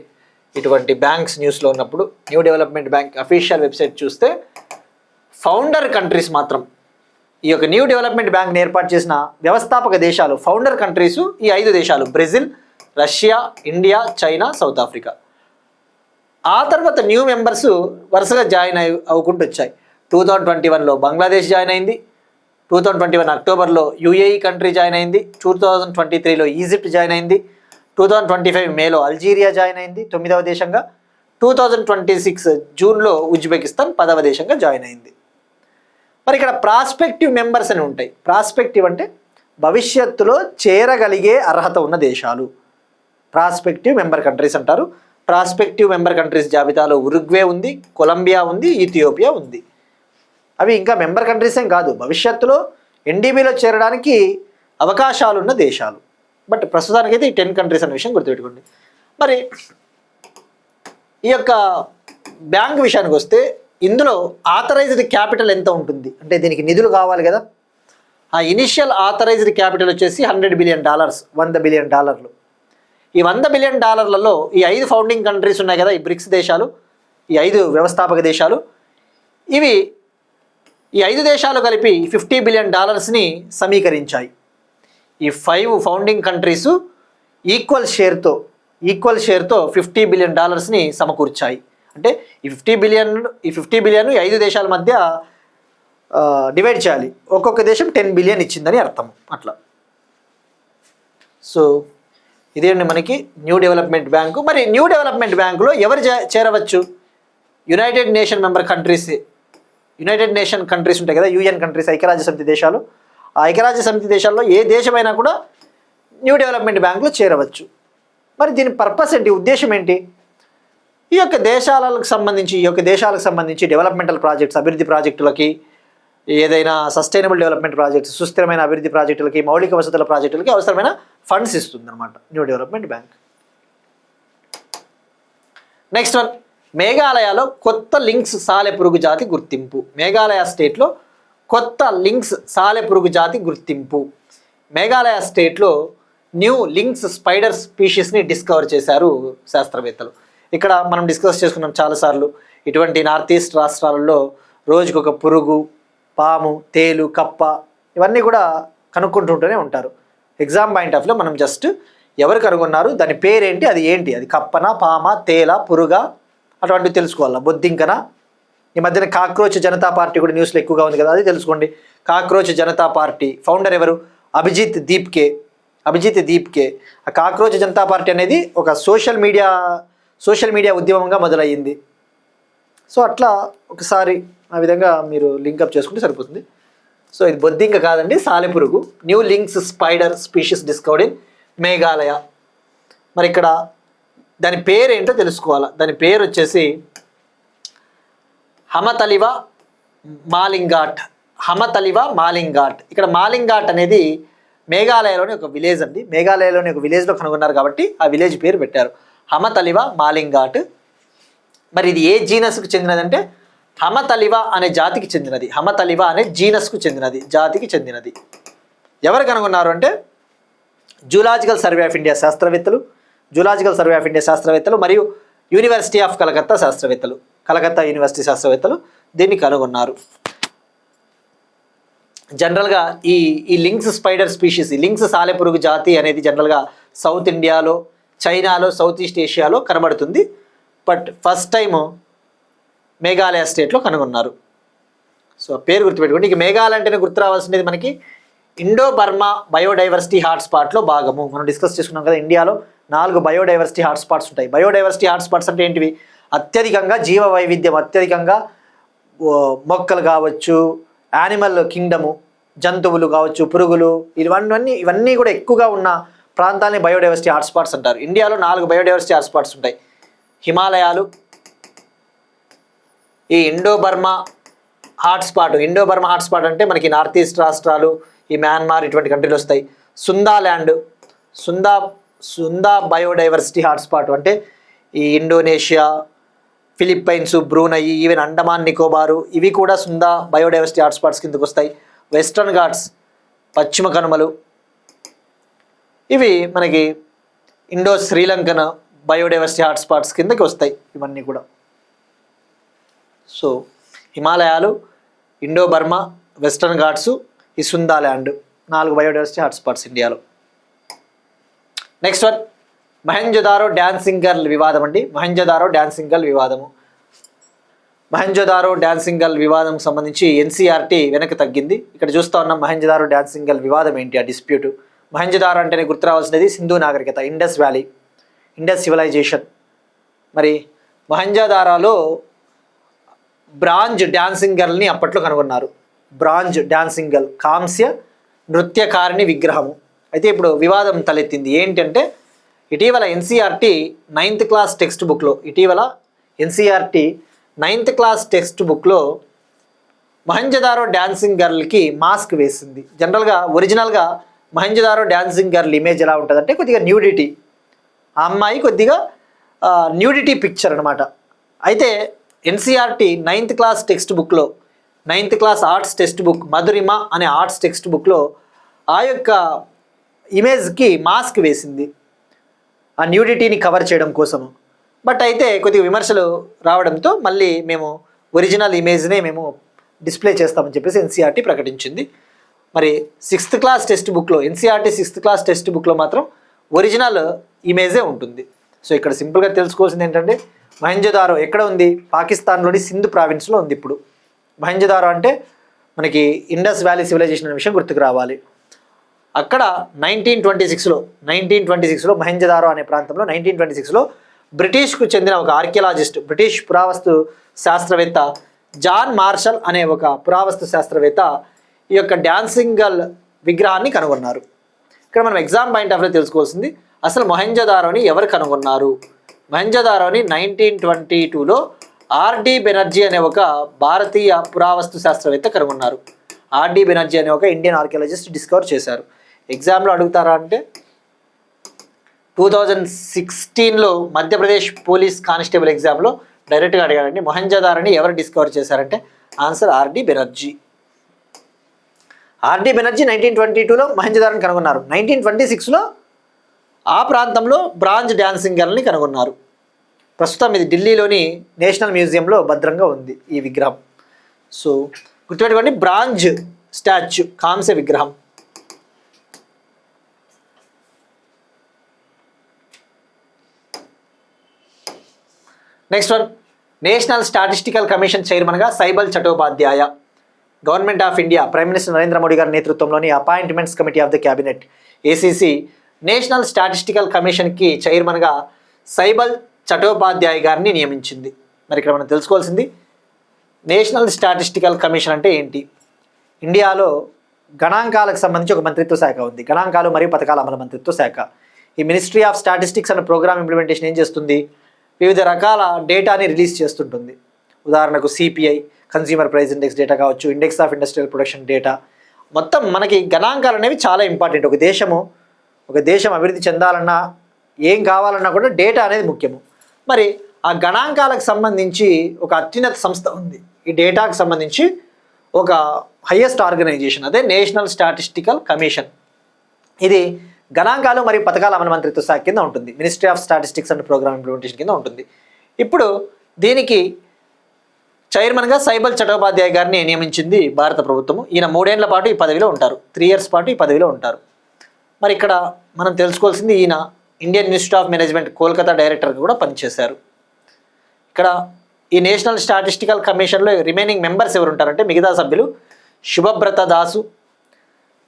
ఇటువంటి బ్యాంక్స్ న్యూస్లో ఉన్నప్పుడు new development bank official website చూస్తే ఫౌండర్ కంట్రీస్ మాత్రం ఈ యొక్క న్యూ డెవలప్మెంట్ బ్యాంక్ని ఏర్పాటు చేసిన వ్యవస్థాపక దేశాలు, ఫౌండర్ కంట్రీస్ ఈ 5 దేశాలు: Brazil, Russia, India, China, south Africa. ఆ తర్వాత న్యూ మెంబర్స్ వరుసగా జాయిన్ అవ్వకుంటూ వచ్చాయి. 2021లో బంగ్లాదేశ్ జాయిన్ అయింది, 2021 అక్టోబర్లో యుఏఈ కంట్రీ జాయిన్ అయింది, 2023లో ఈజిప్ట్ జాయిన్ అయింది, 2025 మేలో అల్జీరియా జాయిన్ అయింది 9వ దేశంగా, 2026 జూన్లో ఉజ్బెకిస్తాన్ 10వ దేశంగా జాయిన్ అయింది. మరి ఇక్కడ ప్రాస్పెక్టివ్ మెంబర్స్ అని ఉంటాయి. ప్రాస్పెక్టివ్ అంటే భవిష్యత్తులో చేరగలిగే అర్హత ఉన్న దేశాలు, ప్రాస్పెక్టివ్ మెంబర్ కంట్రీస్ అంటారు. ప్రాస్పెక్టివ్ మెంబర్ కంట్రీస్ జాబితాలో ఉరుగ్వే ఉంది, కొలంబియా ఉంది, ఇథియోపియా ఉంది. అవి ఇంకా మెంబర్ కంట్రీస్ ఏం కాదు, భవిష్యత్తులో ఎన్డీబీలో చేరడానికి అవకాశాలున్న దేశాలు. బట్ ప్రస్తుతానికైతే ఈ 10 కంట్రీస్ అనే విషయం గుర్తుపెట్టుకోండి. మరి ఈ యొక్క బ్యాంక్ విషయానికి వస్తే ఇందులో ఆథరైజ్డ్ క్యాపిటల్ ఎంత ఉంటుంది అంటే దీనికి నిధులు కావాలి కదా. ఆ ఇనిషియల్ ఆథరైజ్డ్ క్యాపిటల్ వచ్చేసి $100 బిలియన్, $100 బిలియన్. ఈ $100 బిలియన్ ఈ 5 ఫౌండింగ్ కంట్రీస్ ఉన్నాయి కదా, ఈ బ్రిక్స్ దేశాలు, ఈ 5 వ్యవస్థాపక దేశాలు, ఇవి ఈ 5 దేశాలు కలిపి $50 బిలియన్ సమీకరించాయి. ఈ 5 ఫౌండింగ్ కంట్రీసు ఈక్వల్ షేర్తో $50 బిలియన్ సమకూర్చాయి. అంటే ఈ 50 బిలియన్ 5 దేశాల మధ్య డివైడ్ చేయాలి. ఒక్కొక్క దేశం 10 బిలియన్ ఇచ్చిందని అర్థం. అట్లా. సో ఇదేంటి మనకి న్యూ డెవలప్మెంట్ బ్యాంకు. మరి న్యూ డెవలప్మెంట్ బ్యాంకులో ఎవరు చేరవచ్చు? United nation member countries. United nation countries ఉంటాయి కదా, యుఎన్ కంట్రీస్, ఐక్యరాజ్య సమితి దేశాలు. ఆ ఐక్యరాజ్య సమితి దేశాల్లో ఏ దేశమైనా కూడా న్యూ డెవలప్మెంట్ బ్యాంకులో చేరవచ్చు. మరి దీని పర్పస్ ఏంటి, ఉద్దేశం ఏంటి? ఈ యొక్క దేశాలకు సంబంధించి డెవలప్మెంటల్ ప్రాజెక్ట్స్, అభివృద్ధి ప్రాజెక్టులకి, ఏదైనా సస్టైనబుల్ డెవలప్మెంట్ ప్రాజెక్ట్స్, సుస్థిరమైన అభివృద్ధి ప్రాజెక్టులకి, మౌలిక వసతుల ప్రాజెక్టులకి అవసరమైన ఫండ్స్ ఇస్తుంది అనమాట new development bank. Next one, మేఘాలయలో కొత్త లింక్స్ సాలెపురుగు జాతి గుర్తింపు. మేఘాలయ స్టేట్లో కొత్త లింక్స్ సాలెపురుగు జాతి గుర్తింపు. మేఘాలయ స్టేట్లో న్యూ లింక్స్ స్పైడర్ స్పీషీస్ని డిస్కవర్ చేశారు శాస్త్రవేత్తలు. ఇక్కడ మనం డిస్కస్ చేసుకున్నాం చాలాసార్లు, ఇటువంటి నార్త్ ఈస్ట్ రాష్ట్రాలలో రోజుకొక పురుగు, పాము, తేలు, కప్ప ఇవన్నీ కూడా కనుక్కుంటుంటూనే ఉంటారు. ఎగ్జామ్ పాయింట్ ఆఫ్లో మనం జస్ట్ ఎవరు కనుగొన్నారు, దాని పేరేంటి, అది ఏంటి, అది కప్పనా, పామా, తేల, పురుగా అటువంటివి తెలుసుకోవాలా. బొద్దింకన, ఈ మధ్యన కాక్రోచ్ జనతా పార్టీ కూడా న్యూస్లో ఎక్కువగా ఉంది కదా, అది తెలుసుకోండి. కాక్రోచ్ జనతా పార్టీ ఫౌండర్ ఎవరు? అభిజిత్ దీప్కే. ఆ కాక్రోచ్ జనతా పార్టీ అనేది ఒక సోషల్ మీడియా ఉద్యమంగా మొదలయ్యింది. సో అట్లా ఒకసారి ఆ విధంగా మీరు లింకప్ చేసుకుంటే సరిపోతుంది. సో ఇది బొద్దింక కాదండి, సాలెపురుగు. New links spider species discovered in Meghalaya. మరి ఇక్కడ దాని పేరు ఏంటో తెలుసుకోవాలా. దాని పేరు వచ్చేసి హమతలివా మాలింగాట్. ఇక్కడ మాలింగాట్ అనేది మేఘాలయలోని ఒక విలేజ్ అండి. మేఘాలయలోని ఒక విలేజ్లో కనుగొన్నారు కాబట్టి ఆ విలేజ్ పేరు పెట్టారు, హమతలివా మాలింగాట్. మరి ఇది ఏ జీనస్కు చెందినదంటే హమతలివా అనే జాతికి చెందినది. హమతలివా అనే జీనస్కు చెందినది, జాతికి చెందినది. ఎవరు కనుగొన్నారు అంటే జూలాజికల్ సర్వే ఆఫ్ ఇండియా శాస్త్రవేత్తలు మరియు యూనివర్సిటీ ఆఫ్ కలకత్తా యూనివర్సిటీ శాస్త్రవేత్తలు దీన్ని కనుగొన్నారు. జనరల్గా ఈ లింక్స్ స్పైడర్ స్పీషీస్, ఈ లింక్స్ సాలెపురుగు జాతి అనేది జనరల్గా సౌత్ ఇండియాలో, చైనాలో, సౌత్ ఈస్ట్ ఏషియాలో కనబడుతుంది. బట్ ఫస్ట్ టైము మేఘాలయ స్టేట్లో కనుగొన్నారు. సో పేరు గుర్తుపెట్టుకోండి. ఇక మేఘాలయ అంటేనే గుర్తు రావాల్సినది మనకి ఇండో బర్మా బయోడైవర్సిటీ హాట్స్పాట్లో భాగము. మనం డిస్కస్ చేసుకున్నాం కదా, ఇండియాలో 4 బయోడైవర్సిటీ హాట్స్పాట్స్ ఉంటాయి. బయోడైవర్సిటీ హాట్స్పాట్స్ అంటే ఏంటివి? అత్యధికంగా జీవ వైవిధ్యం, అత్యధికంగా మొక్కలు కావచ్చు, యానిమల్ కింగ్డము, జంతువులు కావచ్చు, పురుగులు, ఇవన్నీ కూడా ఎక్కువగా ఉన్న ప్రాంతాలని బయోడైవర్సిటీ హాట్స్పాట్స్ అంటారు. ఇండియాలో 4 బయోడైవర్సిటీ హాట్స్పాట్స్ ఉంటాయి. హిమాలయాలు, ఈ ఇండో బర్మా హాట్స్పాట్ అంటే మనకి నార్త్ ఈస్ట్ రాష్ట్రాలు, ఈ మ్యాన్మార్ ఇటువంటి కంట్రీలు వస్తాయి. సుందా బయోడైవర్సిటీ హాట్స్పాట్ అంటే ఈ Indonesia, Philippines, Brunei, even Andaman Nicobar, ఇవి కూడా సుందా బయోడైవర్సిటీ హాట్స్పాట్స్ కిందకు వస్తాయి. వెస్ట్రన్ ఘాట్స్, పశ్చిమ కనుమలు, ఇవి మనకి ఇండో శ్రీలంకన్ బయోడైవర్సిటీ హాట్స్పాట్స్ కిందకి వస్తాయి ఇవన్నీ కూడా. సో హిమాలయాలు, ఇండో బర్మా, వెస్ట్రన్ ఘాట్స్, ఈ సుందా ల్యాండ్, 4 బయోడైవర్సిటీ హాట్స్పాట్స్ ఇండియాలో. నెక్స్ట్ వన్ మహెంజోదారో డాన్సింగ్ గర్ల్ వివాదం అండి. మహెంజోదారో డాన్సింగ్ గర్ల్ వివాదం సంబంధించి ఎన్సీఆర్టీ వెనక్కి తగ్గింది. ఇక్కడ చూస్తూ ఉన్నాం మహెంజోదారో డాన్సింగ్ గర్ల్ వివాదం ఏంటి, ఆ డిస్ప్యూట్. మహెంజోదారో అంటేనే గుర్తు రావాల్సినది సింధు నాగరికత, ఇండస్ వ్యాలీ, ఇండస్ సివిలైజేషన్. మరి మహెంజోదారోలో బ్రాంజ్ డాన్సింగ్ గర్ల్ని అప్పట్లో కనుగొన్నారు. బ్రాంజ్ డాన్సింగ్ గర్ల్, కాంస్య నృత్యకారిణి విగ్రహము. అయితే ఇప్పుడు వివాదం తలెత్తింది. ఏంటంటే ఇటీవల ఎన్సీఆర్టీ 9th క్లాస్ టెక్స్ట్ బుక్లో మహెంజోదారో డాన్సింగ్ గర్ల్కి మాస్క్ వేసింది. జనరల్గా ఒరిజినల్గా మహెంజోదారో డాన్సింగ్ గర్ల్ ఇమేజ్ ఎలా ఉంటుందంటే కొద్దిగా న్యూడిటీ, ఆ అమ్మాయి కొద్దిగా న్యూడిటీ పిక్చర్ అనమాట. అయితే NCERT 9th class arts textbook Madhurima అనే ఆర్ట్స్ టెక్స్ట్ బుక్లో ఆ యొక్క ఇమేజ్కి మాస్క్ వేసింది, ఆ న్యూడిటీని కవర్ చేయడం కోసము. బట్ అయితే కొద్దిగా విమర్శలు రావడంతో మళ్ళీ మేము ఒరిజినల్ ఇమేజ్నే మేము డిస్ప్లే చేస్తామని చెప్పేసి ఎన్సీఆర్టీ ప్రకటించింది. మరి 6th క్లాస్ టెక్స్ట్ బుక్లో, ఎన్సీఆర్టీ 6th క్లాస్ టెక్స్ట్ బుక్లో మాత్రం ఒరిజినల్ ఇమేజే ఉంటుంది. సో ఇక్కడ సింపుల్గా తెలుసుకోవాల్సింది ఏంటంటే మహెంజోదారో ఎక్కడ ఉంది? పాకిస్తాన్లోని సింధ్ ప్రావిన్స్లో ఉంది. ఇప్పుడు మహెంజోదారో అంటే మనకి ఇండస్ వ్యాలీ సివిలైజేషన్ అనే విషయం గుర్తుకు రావాలి. అక్కడ 1926లో మహెంజోదారో అనే ప్రాంతంలో 1926లో బ్రిటిష్కు చెందిన ఒక ఆర్కియాలజిస్ట్, బ్రిటిష్ పురావస్తు శాస్త్రవేత్త జాన్ మార్షల్ అనే ఒక పురావస్తు శాస్త్రవేత్త ఈ యొక్క డాన్సింగ్ గర్ల్ విగ్రహాన్ని కనుగొన్నారు. ఇక్కడ మనం ఎగ్జామ్ పాయింట్ ఆఫ్ వ్యూ తెలుసుకోవాల్సింది అసలు మొహెంజోదారోని ఎవరు కనుగొన్నారు. మొహెంజోదారోని 1922లో ఆర్డి బెనర్జీ అనే ఒక భారతీయ పురావస్తు శాస్త్రవేత్త కనుగొన్నారు. ఆర్డి బెనర్జీ అనే ఒక ఇండియన్ ఆర్కియాలజిస్ట్ డిస్కవర్ చేశారు. ఎగ్జామ్లో అడుగుతారా అంటే 2016లో మధ్యప్రదేశ్ పోలీస్ కానిస్టేబుల్ ఎగ్జామ్లో డైరెక్ట్గా అడిగాడండి, మొహెంజోదారోని ఎవరు డిస్కవర్ చేశారంటే answer RD Banerjee. RD Banerjee 1922లో మహెంజోదారోని కనుగొన్నారు. 1926లో ఆ ప్రాంతంలో బ్రాంజ్ డాన్సింగ్ గర్ల్ని కనుగొన్నారు. ప్రస్తుతం ఇది ఢిల్లీలోని నేషనల్ మ్యూజియంలో భద్రంగా ఉంది ఈ విగ్రహం. సో గుర్తుపెట్టుకోండి, బ్రాంజ్ స్టాచ్యూ, కాంస్య విగ్రహం. Next one national statistical commission చైర్మన్గా Saibal Chattopadhyay. Government of India prime minister Narendra Modi గారి నేతృత్వంలోని appointments committee of the cabinet ACC national statistical కమిషన్కి చైర్మన్గా సైబల్ చటోపాధ్యాయ్ గారిని నియమించింది. మరి ఇక్కడ మనం తెలుసుకోవాల్సింది నేషనల్ స్టాటిస్టికల్ కమిషన్ అంటే ఏంటి. ఇండియాలో గణాంకాలకు సంబంధించి ఒక మంత్రిత్వ శాఖ ఉంది, గణాంకాలు మరియు పథకాల అమలు మంత్రిత్వ శాఖ. ఈ ministry of statistics and programme implementation ఏం చేస్తుంది, వివిధ రకాల డేటాని రిలీజ్ చేస్తుంటుంది. ఉదాహరణకు CPI, consumer price index data కావచ్చు, index of industrial production data. మొత్తం మనకి గణాంకాలు అనేవి చాలా ఇంపార్టెంట్. ఒక దేశం అభివృద్ధి చెందాలన్నా ఏం కావాలన్నా కూడా డేటా అనేది ముఖ్యము. మరి ఆ గణాంకాలకు సంబంధించి ఒక అత్యున్నత సంస్థ ఉంది. ఈ డేటాకు సంబంధించి ఒక హైయెస్ట్ ఆర్గనైజేషన్, అదే నేషనల్ స్టాటిస్టికల్ కమిషన్. ఇది గణాంకాలు మరియు పథకాల అమలు మంత్రిత్వ శాఖ కింద ఉంటుంది, Ministry of statistics and programme Implementation కింద ఉంటుంది. ఇప్పుడు దీనికి చైర్మన్గా సైబల్ చటోపాధ్యాయ్ గారిని నియమించింది భారత ప్రభుత్వము. ఈయన 3 ఏళ్ల పాటు ఈ పదవిలో ఉంటారు, 3 years పాటు ఈ పదవిలో ఉంటారు. మరి ఇక్కడ మనం తెలుసుకోవాల్సింది, ఈయన Indian institute of management Kolkata డైరెక్టర్గా కూడా పనిచేశారు. ఇక్కడ ఈ నేషనల్ స్టాటిస్టికల్ కమిషన్లో రిమైనింగ్ మెంబర్స్ ఎవరు ఉంటారంటే, మిగతా సభ్యులు శుభబ్రత దాసు,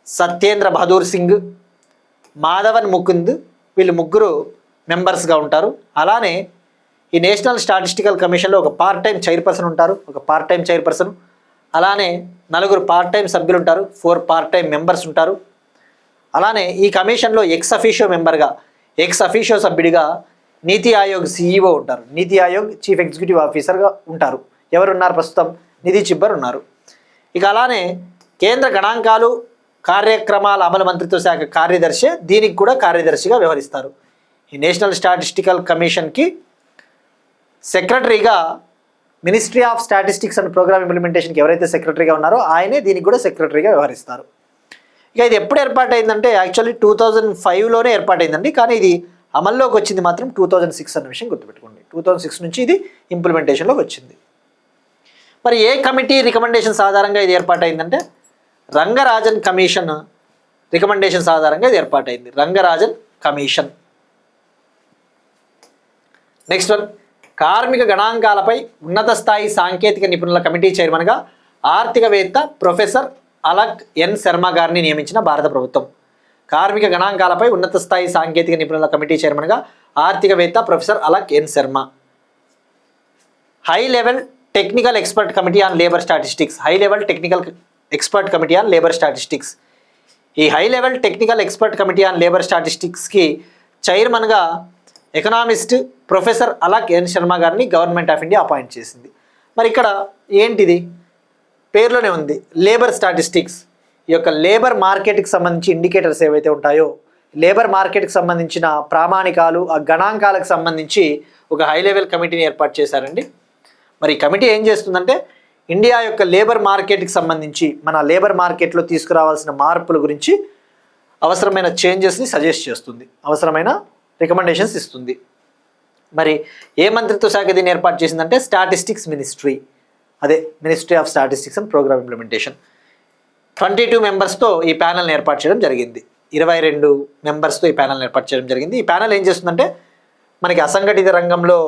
సత్యేంద్ర బహదూర్ సింగ్, మాధవన్ ముకుంద్, వీళ్ళు ముగ్గురు మెంబర్స్గా ఉంటారు. అలానే ఈ నేషనల్ స్టాటిస్టికల్ కమిషన్లో ఒక పార్ట్ టైం చైర్పర్సన్ ఉంటారు, అలానే 4 పార్ట్ టైం సభ్యులు ఉంటారు, 4 పార్ట్ టైం మెంబర్స్ ఉంటారు. అలానే ఈ కమిషన్లో ఎక్స్ అఫీషియో సభ్యుడిగా నీతి ఆయోగ్ CEO ఉంటారు, నీతి ఆయోగ్ చీఫ్ ఎగ్జిక్యూటివ్ ఆఫీసర్గా ఉంటారు. ఎవరున్నారు ప్రస్తుతం, నిధి చిబ్బర్ ఉన్నారు. ఇక అలానే కేంద్ర గణాంకాలు కార్యక్రమాల అమలు మంత్రిత్వ శాఖ కార్యదర్శి దీనికి కూడా కార్యదర్శిగా వ్యవహరిస్తారు. ఈ నేషనల్ స్టాటిస్టికల్ కమిషన్కి సెక్రటరీగా ministry of statistics and program ఇంప్లిమెంటేషన్కి ఎవరైతే సెక్రటరీగా ఉన్నారో ఆయనే దీనికి కూడా సెక్రటరీగా వ్యవహరిస్తారు. ఇక ఇది ఎప్పుడు ఏర్పాటైందంటే యాక్చువల్లీ 2005లోనే ఏర్పాటైందండి, కానీ ఇది అమల్లోకి వచ్చింది మాత్రం 2006 అన్న విషయం గుర్తుపెట్టుకోండి. 2006 నుంచి ఇది ఇంప్లిమెంటేషన్లోకి వచ్చింది. మరి ఏ కమిటీ రికమెండేషన్స్ ఆధారంగా ఇది ఏర్పాటైందంటే, రంగరాజన్ కమిషన్ రికమెండేషన్స్ ఆధారంగా ఇది ఏర్పాటైంది, రంగరాజన్ కమిషన్. నెక్స్ట్ వన్, కార్మిక గణాంకాలపై ఉన్నత స్థాయి సాంకేతిక నిపుణుల కమిటీ చైర్మన్గా ఆర్థికవేత్త ప్రొఫెసర్ అలక్ ఎన్ శర్మ గారిని నియమించిన భారత ప్రభుత్వం. కార్మిక గణాంకాలపై ఉన్నత స్థాయి సాంకేతిక నిపుణుల కమిటీ చైర్మన్గా ఆర్థికవేత్త professor Alak N Sharma. High level technical expert committee on labour statistics, high level technical expert committee on labour statistics. ఈ high level technical expert committee on labour స్టాటిస్టిక్స్కి చైర్మన్గా economist professor Alak N Sharma గారిని గవర్నమెంట్ ఆఫ్ ఇండియా అపాయింట్ చేసింది. మరి ఇక్కడ ఏంటిది, పేరులోనే ఉంది లేబర్ స్టాటిస్టిక్స్. ఈ యొక్క లేబర్ మార్కెట్కి సంబంధించి ఇండికేటర్స్ ఏవైతే ఉంటాయో, లేబర్ మార్కెట్కి సంబంధించిన ప్రామాణికాలు, ఆ గణాంకాలకు సంబంధించి ఒక హై లెవెల్ కమిటీని ఏర్పాటు చేశారండి. మరి ఈ కమిటీ ఏం చేస్తుందంటే, ఇండియా యొక్క లేబర్ మార్కెట్కి సంబంధించి మన లేబర్ మార్కెట్లో తీసుకురావాల్సిన మార్పుల గురించి అవసరమైన చేంజెస్ని సజెస్ట్ చేస్తుంది, అవసరమైన రికమెండేషన్స్ ఇస్తుంది. మరి ఏ మంత్రిత్వ శాఖ దీన్ని ఏర్పాటు చేసిందంటే, స్టాటిస్టిక్స్ మినిస్ట్రీ, అదే Ministry of statistics and programme Implementation. 22 మెంబర్స్తో ఈ ప్యానల్ని ఏర్పాటు చేయడం జరిగింది, 22 మెంబర్స్తో ఈ ప్యానల్ని ఏర్పాటు చేయడం జరిగింది. ఈ ప్యానల్ ఏం చేస్తుందంటే, మనకి అసంఘటిత రంగంలో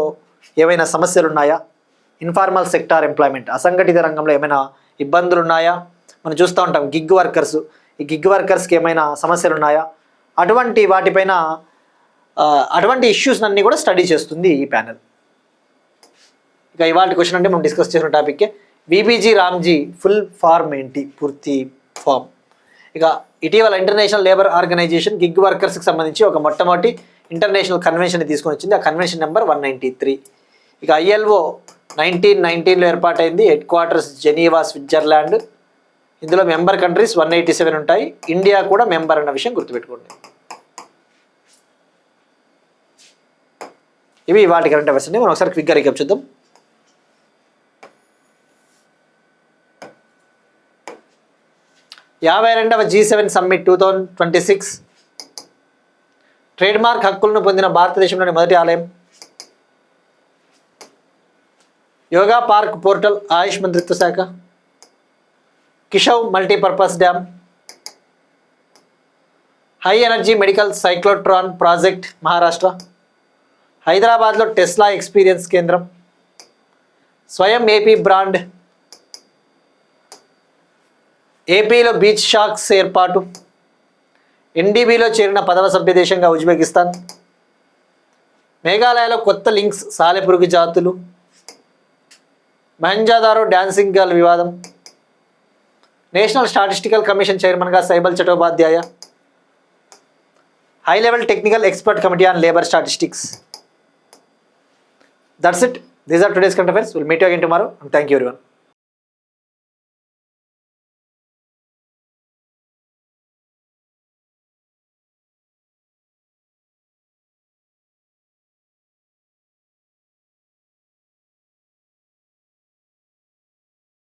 ఏమైనా సమస్యలు ఉన్నాయా, ఇన్ఫార్మల్ సెక్టార్ ఎంప్లాయ్మెంట్, అసంఘటిత రంగంలో ఏమైనా ఇబ్బందులు ఉన్నాయా, మనం చూస్తూ ఉంటాం గిగ్ వర్కర్స్, ఈ గిగ్ వర్కర్స్కి ఏమైనా సమస్యలు ఉన్నాయా, అటువంటి వాటిపైన అటువంటి ఇష్యూస్ అన్నీ కూడా స్టడీ చేస్తుంది ఈ ప్యానల్. ఇక ఇవాళ క్వశ్చన్ అంటే మనం డిస్కస్ చేసిన టాపిక్కే, విబిజీ రామ్జీ ఫుల్ ఫార్మ్ ఏంటి, పూర్తి ఫామ్. ఇక ఇటీవల ఇంటర్నేషనల్ లేబర్ ఆర్గనైజేషన్ గిగ్ వర్కర్స్కి సంబంధించి ఒక మొట్టమొదటి ఇంటర్నేషనల్ కన్వెన్షన్ తీసుకొని వచ్చింది, ఆ కన్వెన్షన్ నెంబర్ 193. ఇక ILO 1919లో ఏర్పాటైంది, హెడ్ క్వార్టర్స్ జెనీవా, స్విట్జర్లాండ్. ఇందులో మెంబర్ కంట్రీస్ 187 ఉంటాయి, ఇండియా కూడా మెంబర్ అన్న విషయం గుర్తుపెట్టుకోండి. ఇవి వాటి కరెంట్ అఫైర్స్ అండి. మనం ఒకసారి క్విక్గా రీక్యాప్ చూద్దాం. వ G7 సమ్మిట్ 2026, ట్రేడ్ మార్క్ హక్కులను పొందిన భారతదేశంలోని మొదటి ఆలయం, యోగా పార్క్ పోర్టల్ ఆయుష్ మంత్రిత్వ శాఖ, Kishau multipurpose dam, high energy medical cyclotron project Maharashtra, హైదరాబాద్లో టెస్లా ఎక్స్పీరియన్స్ కేంద్రం, స్వయం ఏపీ బ్రాండ్, ఏపీలో బీచ్ షాక్స్ ఏర్పాటు, ఎన్డీబీలో చేరిన 10వ సభ్య దేశంగా ఉజ్బెకిస్తాన్, మేఘాలయలో కొత్త లింక్స్ సాలెపురుగు జాతులు, మహంజాదారో డాన్సింగ్ గర్ల్ వివాదం, నేషనల్ స్టాటిస్టికల్ కమిషన్ చైర్మన్గా Saibal Chattopadhyay, high level technical expert committee on labour statistics. That's it. These are today's current affairs. We'll meet you again tomorrow. And thank you everyone.